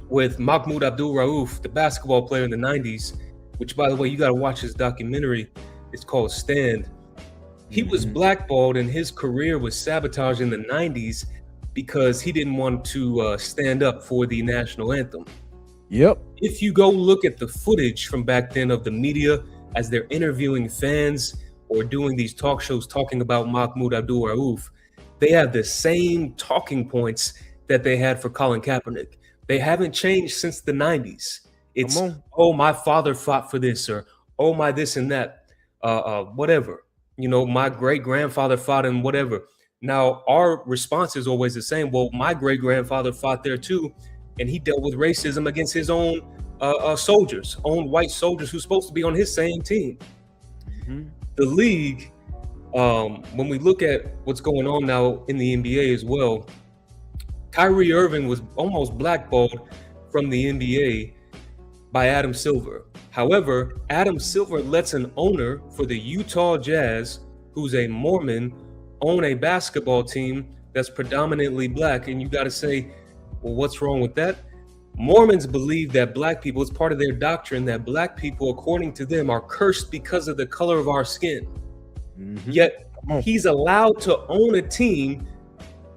with Mahmoud Abdul Rauf, the basketball player in the 90s, which, by the way, you got to watch his documentary. It's called Stand. He was blackballed and his career was sabotaged in the 90s because he didn't want to stand up for the national anthem. Yep. If you go look at the footage from back then of the media as they're interviewing fans or doing these talk shows talking about Mahmoud Abdul Rauf, they have the same talking points that they had for Colin Kaepernick. They haven't changed since the 90s. It's, oh, my father fought for this, or oh, my this and that, whatever. You know, my great-grandfather fought in whatever. Now, our response is always the same. Well, my great-grandfather fought there too, and he dealt with racism against his own soldiers, own white soldiers who's supposed to be on his same team. The league when we look at what's going on now in the NBA as well, Kyrie Irving was almost blackballed from the NBA by Adam Silver. However, Adam Silver lets an owner for the Utah Jazz, who's a Mormon, own a basketball team that's predominantly black. And you got to say, well, what's wrong with that? Mormons believe that black people, it's part of their doctrine that black people, according to them, are cursed because of the color of our skin. Yet he's allowed to own a team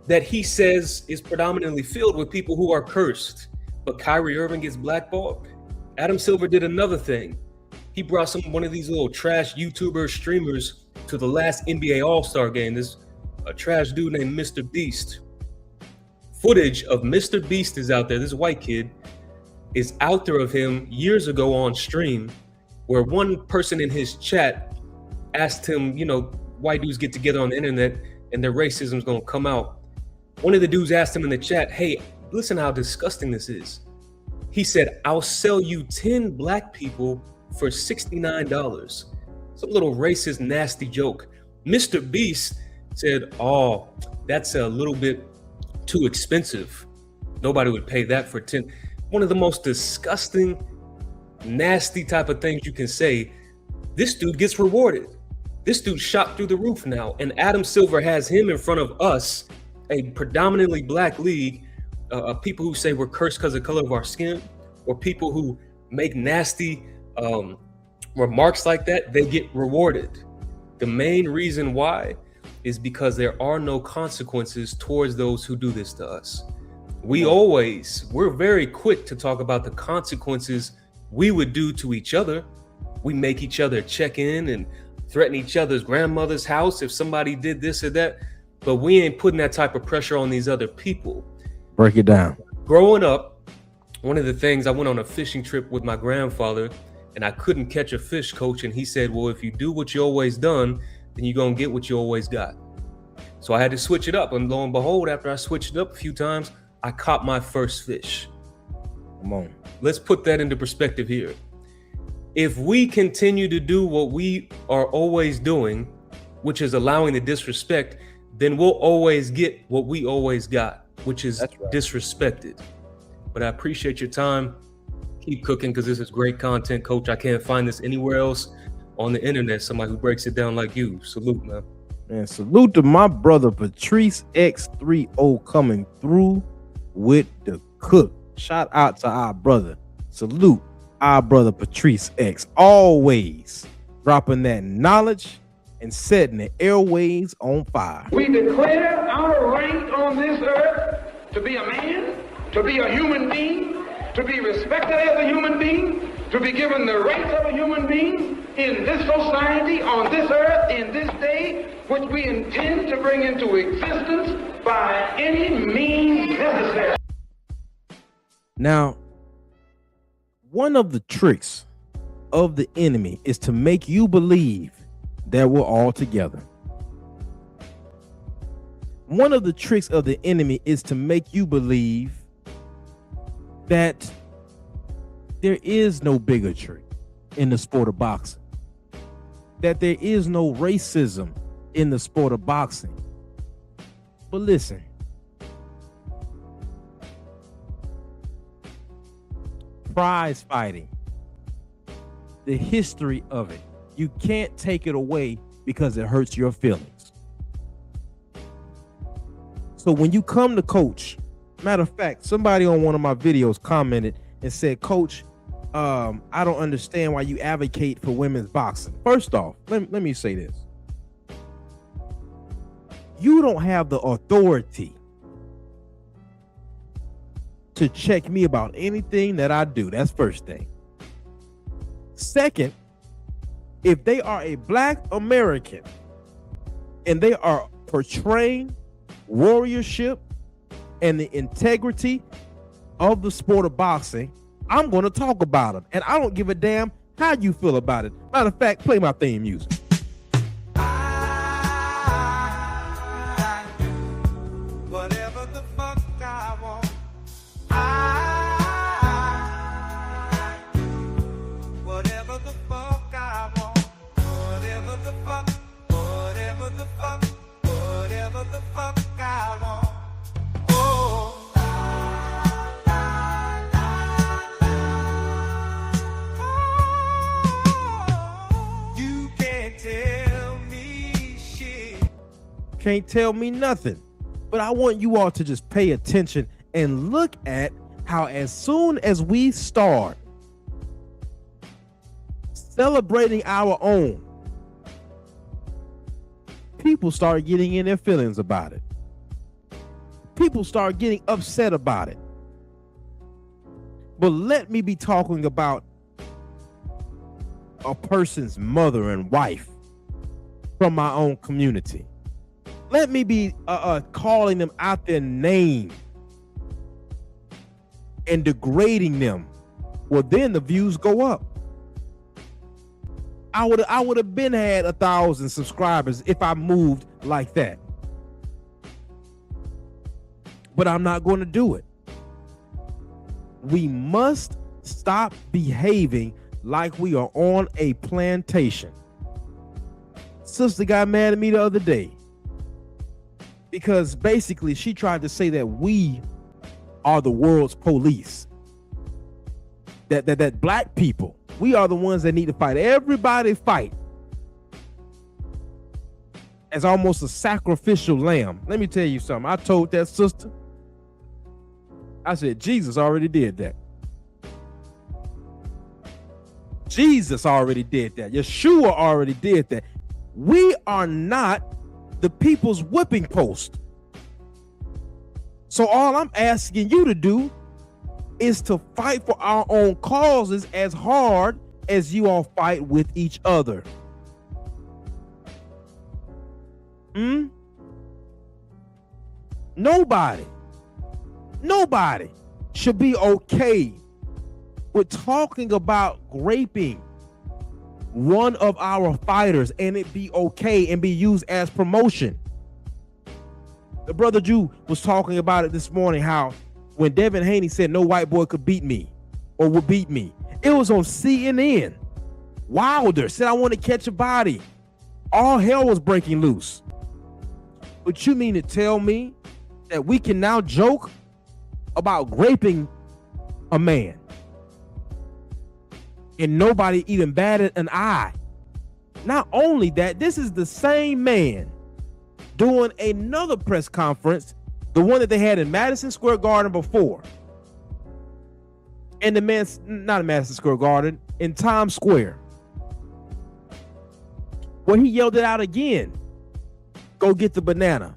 that he says is predominantly filled with people who are cursed. But Kyrie Irving gets blackballed. Adam Silver did another thing. He brought one of these little trash YouTuber streamers to the last NBA All-Star game. This a trash dude named Mr. Beast. Footage of Mr. Beast is out there. This white kid is out there of him years ago on stream, where one person in his chat asked him, you know, white dudes get together on the internet and their racism is going to come out. One of the dudes asked him in the chat, hey, listen how disgusting this is. He said, I'll sell you 10 black people for $69. Some little racist, nasty joke. Mr. Beast said, oh, that's a little bit too expensive. Nobody would pay that for 10. One of the most disgusting, nasty type of things you can say. This dude gets rewarded. This dude shot through the roof now. And Adam Silver has him in front of us, a predominantly black league, people who say we're cursed because of the color of our skin, or people who make nasty remarks like that, they get rewarded. The main reason why is because there are no consequences towards those who do this to us. We're very quick to talk about the consequences we would do to each other. We make each other check in and threaten each other's grandmother's house if somebody did this or that, but we ain't putting that type of pressure on these other people. Break it down. Growing up, one of the things, I went on a fishing trip with my grandfather and I couldn't catch a fish, coach, and he said, well, if you do what you always done, then you're gonna get what you always got. So I had to switch it up, and lo and behold, after I switched it up a few times, I caught my first fish. Come on. Let's put that into perspective here. If we continue to do what we are always doing, which is allowing the disrespect, then we'll always get what we always got, which is disrespected. But I appreciate your time. Keep cooking, because this is great content, coach. I can't find this anywhere else on the internet. Somebody who breaks it down like you. Salute, man. Man, salute to my brother Patrice X30 coming through with the cook. Shout out to our brother. Salute our brother Patrice X. Always dropping that knowledge and setting the airways on fire. We declare our right on this earth to be a man, to be a human being, to be respected as a human being, to be given the rights of a human being in this society, on this earth, in this day, which we intend to bring into existence by any means necessary. Now, one of the tricks of the enemy is to make you believe that we're all together. One of the tricks of the enemy is to make you believe that there is no bigotry in the sport of boxing, that there is no racism in the sport of boxing. But listen, prize fighting, the history of it, you can't take it away because it hurts your feelings. So when you come to coach, matter of fact, somebody on one of my videos commented and said, coach, I don't understand why you advocate for women's boxing. First off, let me say this. You don't have the authority to check me about anything that I do. That's first thing. Second, if they are a Black American and they are portraying warriorship and the integrity of the sport of boxing, I'm going to talk about them. And I don't give a damn how you feel about it. Matter of fact, play my theme music. Whatever the fuck I want. Whatever the fuck I want. Whatever the fuck, whatever can't tell me nothing. But I want you all to just pay attention and look at how as soon as we start celebrating our own, people start getting in their feelings about it. People start getting upset about it. But let me be talking about a person's mother and wife from my own community. Let me be calling them out their name and degrading them. Well, then the views go up. I would have been had 1,000 subscribers if I moved like that. But I'm not going to do it. We must stop behaving like we are on a plantation. Sister got mad at me the other day because basically she tried to say that we are the world's police. That black people, we are the ones that need to fight. Everybody fight as almost a sacrificial lamb. Let me tell you something. I told that sister, I said, Jesus already did that. Jesus already did that. Yeshua already did that. We are not the people's whipping post. So all I'm asking you to do is to fight for our own causes as hard as you all fight with each other. Nobody should be okay with talking about raping one of our fighters and it be okay and be used as promotion. The brother Jew was talking about it this morning, how when Devin Haney said no white boy could beat me or would beat me, it was on CNN. Wilder said, I want to catch a body. All hell was breaking loose. But you mean to tell me that we can now joke about raping a man and nobody even batted an eye? Not only that, this is the same man doing another press conference, the one that they had in Madison Square Garden before. And the man's not in Madison Square Garden, in Times Square, where he yelled it out again. Go get the banana.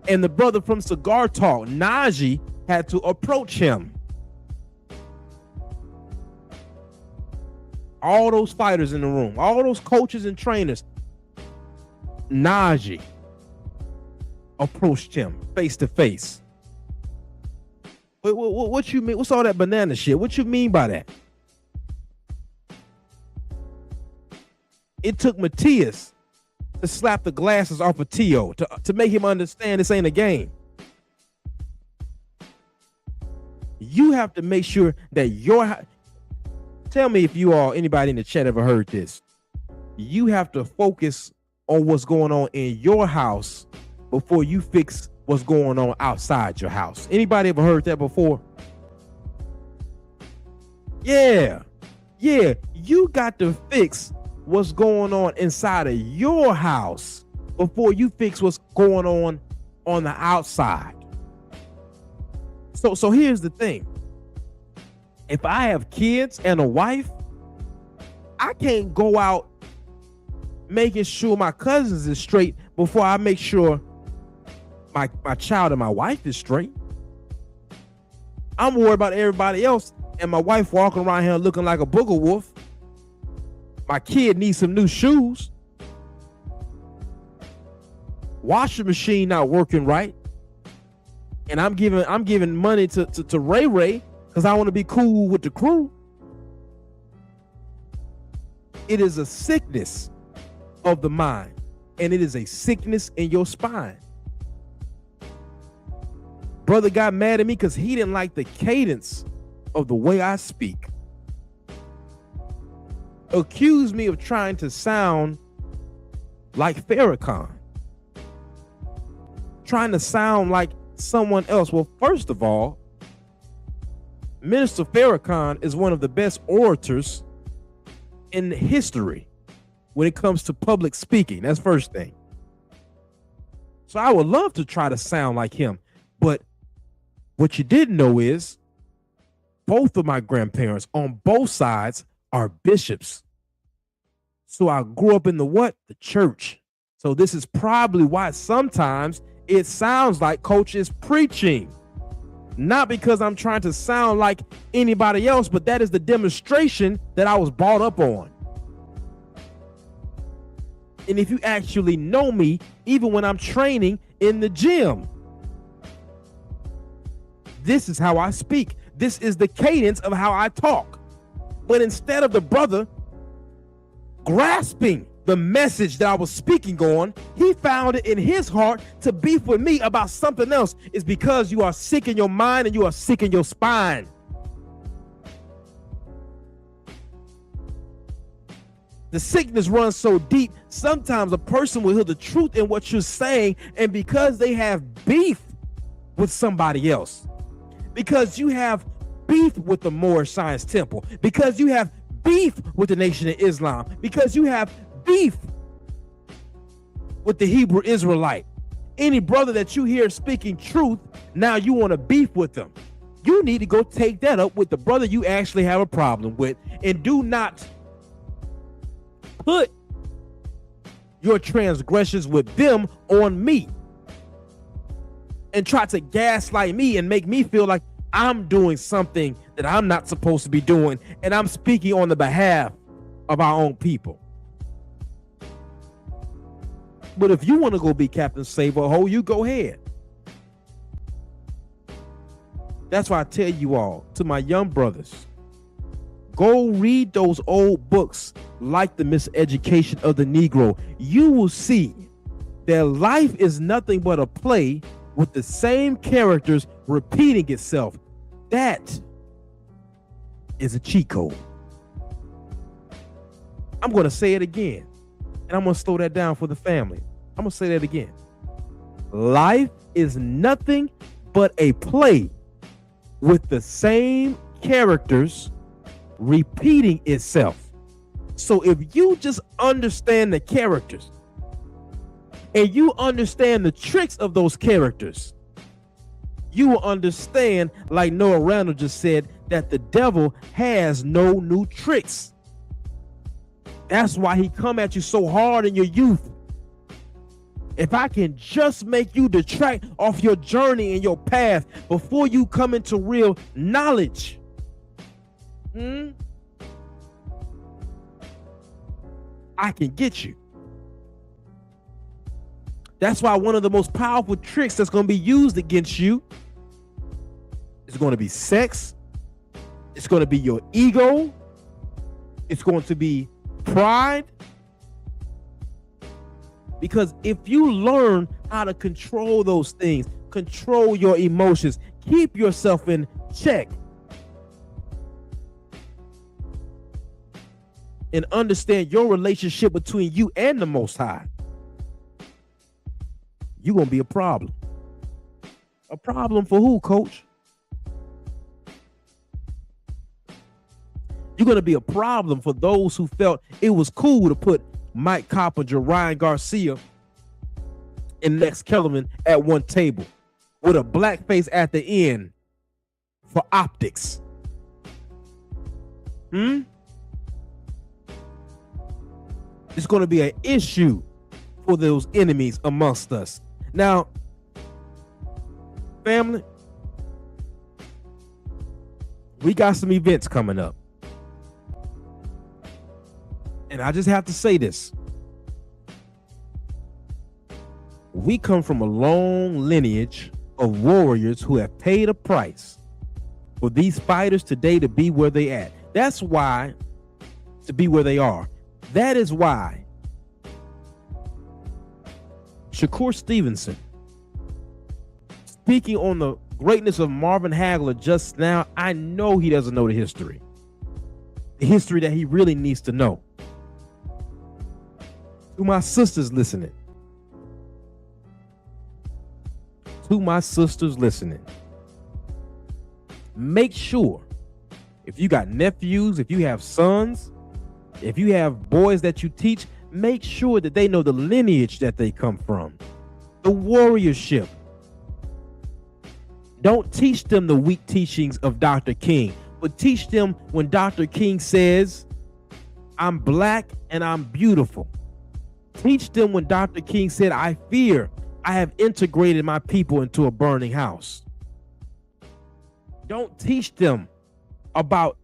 And the brother from Cigar Talk, Najee, had to approach him. All those fighters in the room, all those coaches and trainers, Najee approached him face to face. What you mean? What's all that banana shit? What you mean by that? It took Matias to slap the glasses off of Tio to make him understand this ain't a game. You have to make sure that tell me if you all, anybody in the chat ever heard this. You have to focus on what's going on in your house before you fix what's going on outside your house. Anybody ever heard that before? Yeah. You got to fix what's going on inside of your house before you fix what's going on the outside. So here's the thing. If I have kids and a wife, I can't go out making sure my cousins is straight before I make sure my child and my wife is straight. I'm worried about everybody else and my wife walking around here looking like a booger wolf. My kid needs some new shoes. Washing machine not working right. And I'm giving money to Ray Ray because I want to be cool with the crew. It is a sickness of the mind, and it is a sickness in your spine. Brother got mad at me because he didn't like the cadence of the way I speak. Accused me of trying to sound like Farrakhan. Trying to sound like someone else. Well, first of all, Minister Farrakhan is one of the best orators in history when it comes to public speaking. That's first thing. So I would love to try to sound like him. But what you didn't know is both of my grandparents on both sides are bishops. So I grew up in the what? The church. So this is probably why sometimes it sounds like Coach is preaching. Not because I'm trying to sound like anybody else, but that is the demonstration that I was brought up on. And if you actually know me, even when I'm training in the gym, this is how I speak. This is the cadence of how I talk. But instead of the brother grasping the message that I was speaking on, he found it in his heart to beef with me about something else. It's because you are sick in your mind and you are sick in your spine. The sickness runs so deep, sometimes a person will hear the truth in what you're saying, and because they have beef with somebody else, because you have beef with the Moorish Science Temple, because you have beef with the Nation of Islam, because you have beef with the Hebrew Israelite, any brother that you hear speaking truth, now you want to beef with them. You need to go take that up with the brother you actually have a problem with, and do not put your transgressions with them on me and try to gaslight me and make me feel like I'm doing something that I'm not supposed to be doing, and I'm speaking on the behalf of our own people. But if you want to go be Captain Save-A-Ho, you go ahead. That's why I tell you all, to my young brothers, go read those old books like The Miseducation of the Negro. You will see that life is nothing but a play with the same characters repeating itself. That is a cheat code. I'm going to say it again, and I'm going to slow that down for the family. I'm going to say that again. Life is nothing but a play with the same characters repeating itself. So if you just understand the characters and you understand the tricks of those characters, you will understand, like Noah Randall just said, that the devil has no new tricks. That's why he come at you so hard in your youth. If I can just make you detract off your journey and your path before you come into real knowledge, I can get you. That's why one of the most powerful tricks that's going to be used against you is going to be sex. It's going to be your ego. It's going to be pride. Because if you learn how to control those things, control your emotions, keep yourself in check, and understand your relationship between you and the Most High, you're going to be a problem. A problem for who, Coach? You're going to be a problem for those who felt it was cool to put Mike Coppinger, Ryan Garcia, and Lex Kellerman at one table with a black face at the end for optics. It's going to be an issue for those enemies amongst us. Now, family, we got some events coming up. And I just have to say this. We come from a long lineage of warriors who have paid a price for these fighters today to be where they at. That's why, to be where they are. That is why Shakur Stevenson, speaking on the greatness of Marvin Hagler just now, I know he doesn't know the history that he really needs to know. To my sisters listening, make sure, if you got nephews, if you have sons, if you have boys that you teach, make sure that they know the lineage that they come from, the warriorship. Don't teach them the weak teachings of Dr. King, but teach them when Dr. King says, I'm black and I'm beautiful. Teach them when Dr. King said, I fear I have integrated my people into a burning house. Don't teach them about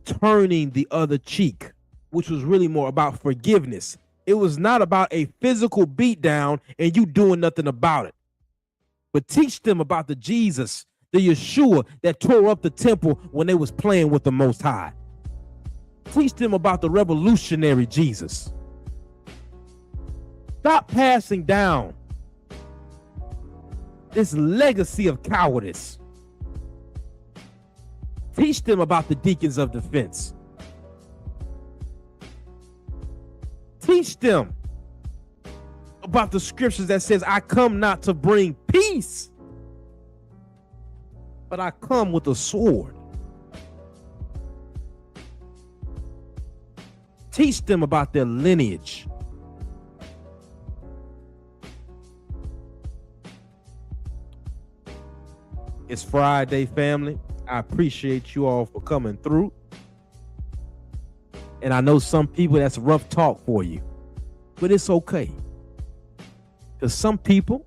turning the other cheek, which was really more about forgiveness. It was not about a physical beatdown and you doing nothing about it. But teach them about the Jesus, the Yeshua that tore up the temple when they was playing with the Most High. Teach them about the revolutionary Jesus. Stop passing down this legacy of cowardice. Teach them about the deacons of defense. Teach them about the scriptures that says, I come not to bring peace, but I come with a sword. Teach them about their lineage. It's Friday, family. I appreciate you all for coming through. And I know some people that's rough talk for you, but it's okay. Because some people,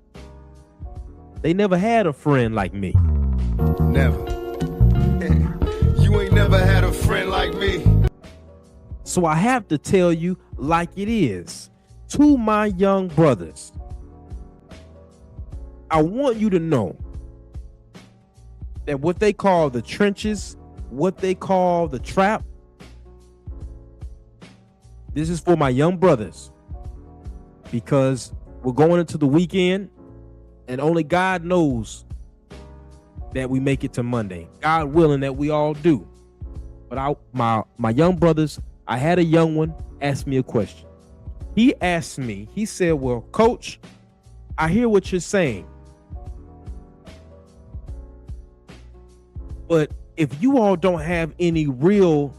they never had a friend like me. Never. You ain't never had a friend like me. So I have to tell you like it is. To my young brothers, I want you to know that what they call the trenches, what they call the trap, this is for my young brothers, because we're going into the weekend and only God knows that we make it to Monday. God willing that we all do. But my young brothers, I had a young one ask me a question. He asked me, he said, well, Coach, I hear what you're saying, but if you all don't have any real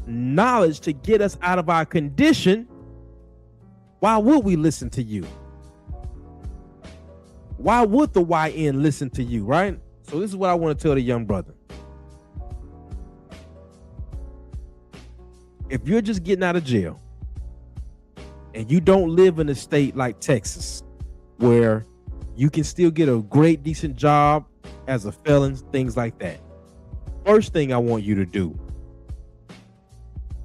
knowledge to get us out of our condition, why would we listen to you? Why would the YN listen to you, right? So this is what I want to tell the young brother. If you're just getting out of jail and you don't live in a state like Texas where you can still get a great, decent job as a felon, things like that, first thing I want you to do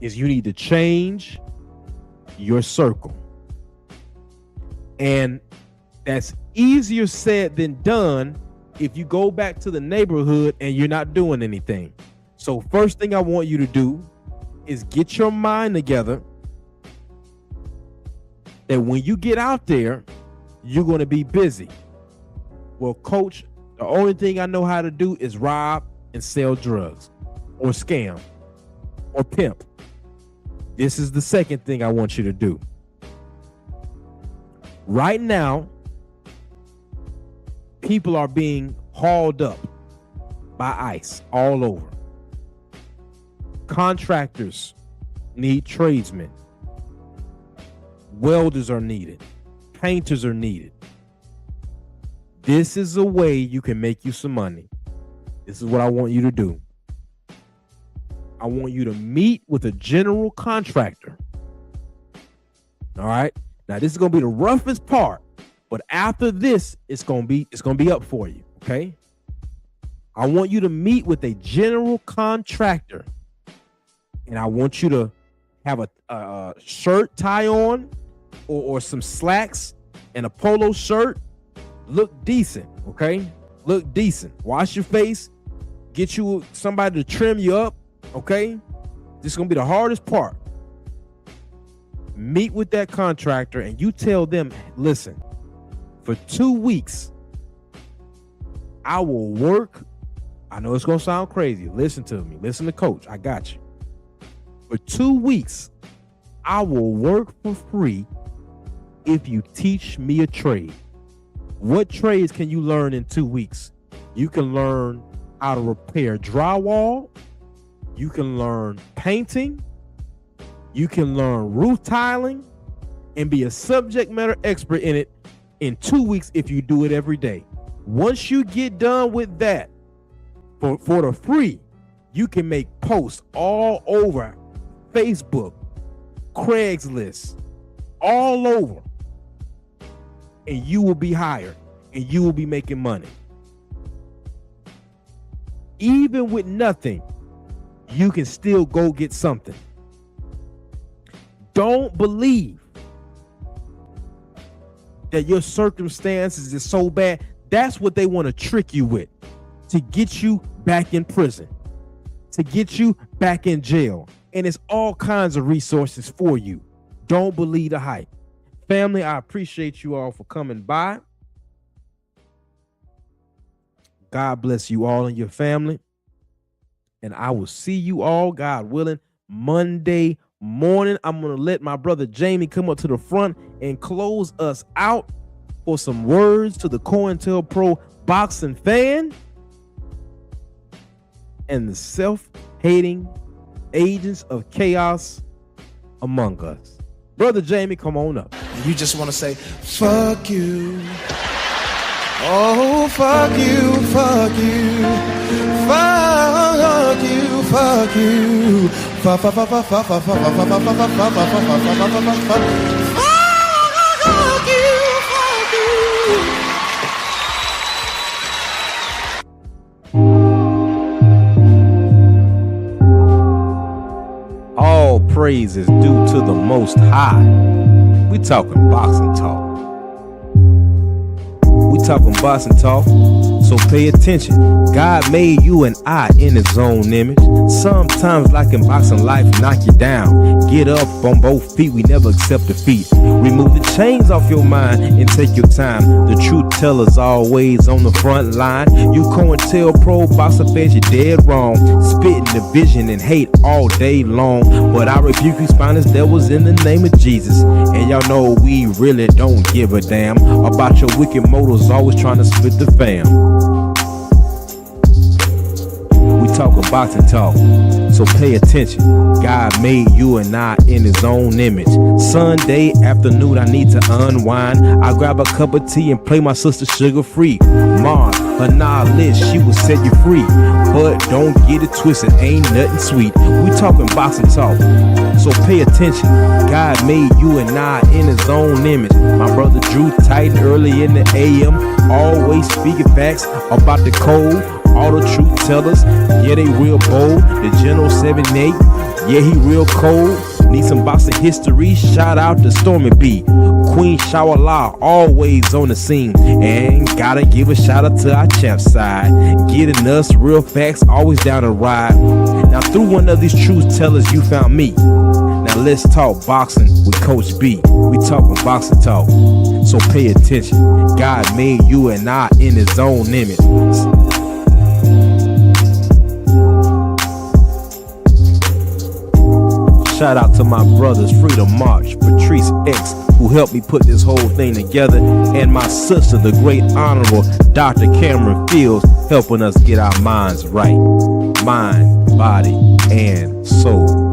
is you need to change your circle. And that's easier said than done if you go back to the neighborhood and you're not doing anything. So first thing I want you to do is get your mind together that when you get out there, you're going to be busy. Well, Coach, the only thing I know how to do is rob and sell drugs or scam or pimp. This is the second thing I want you to do. Right now, people are being hauled up by ICE all over. Contractors need tradesmen. Welders are needed. Painters are needed. This is a way you can make you some money. This is what I want you to do. I want you to meet with a general contractor. All right. Now this is gonna be the roughest part, but after this, it's gonna be up for you. Okay. I want you to meet with a general contractor, and I want you to have a shirt tie on, or some slacks and a polo shirt. Look decent. Okay. Look decent. Wash your face. Get you somebody to trim you up. Okay, this is gonna be the hardest part. Meet with that contractor and you tell them, listen, for 2 weeks, I will work. I know it's gonna sound crazy. Listen to me. Listen to Coach. I got you. For 2 weeks, I will work for free if you teach me a trade. What trades can you learn in 2 weeks? You can learn how to repair drywall. You can learn painting. You can learn roof tiling and be a subject matter expert in it in 2 weeks if you do it every day. Once you get done with that, for the free, you can make posts all over Facebook, Craigslist, all over, and you will be hired and you will be making money. Even with nothing, you can still go get something. Don't believe that your circumstances is so bad. That's what they want to trick you with, to get you back in prison, to get you back in jail. And it's all kinds of resources for you. Don't believe the hype. Family, I appreciate you all for coming by. God bless you all and your family. And I will see you all, God willing, Monday morning. I'm going to let my brother Jamie come up to the front and close us out for some words to the COINTELPRO boxing fan and the self-hating agents of chaos among us. Brother Jamie, come on up. You just want to say, fuck you. Oh, fuck you, fuck you. Fuck you, fuck you. Fuck, fuck, fuck, fuck, fuck, fuck, fuck, fuck, fuck, fuck, fuck, fuck, fuck, fuck, fuck, fuck, All praise is due to the Most High. We talking boxing talk. We talking boxing talk, so pay attention. God made you and I in his own image. Sometimes, like in boxing, life knock you down. Get up on both feet, we never accept defeat. Remove the chains off your mind and take your time. The truth teller's always on the front line. You COINTELPRO boxer fans, you're dead wrong. Spitting division and hate all day long. But I rebuke you spineless devils in the name of Jesus. And y'all know we really don't give a damn about your wicked motives, always trying to split the fam. We talking boxing talk, so pay attention. God made you and I in his own image. Sunday afternoon, I need to unwind. I grab a cup of tea and play my sister Sugar Free. Mars, her knowledge, she will set you free. But don't get it twisted, ain't nothing sweet. We talking boxing talk, so pay attention. God made you and I in his own image. My brother Drew Titan early in the AM, always speaking facts about the code. All the truth tellers, yeah, they real bold. The General 78, yeah, he real cold. Need some boxing history, shout out to Stormy B. Queen Shawala, always on the scene. And gotta give a shout out to our champ side. Getting us real facts, always down to ride. Now through one of these truth tellers, you found me. Now let's talk boxing with Coach B. We talking boxing talk, so pay attention. God made you and I in his own image. Shout out to my brothers, Freedom March, Patrice X, who helped me put this whole thing together, and my sister, the great honorable Dr. Cameron Fields, helping us get our minds right. Mind, body, and soul.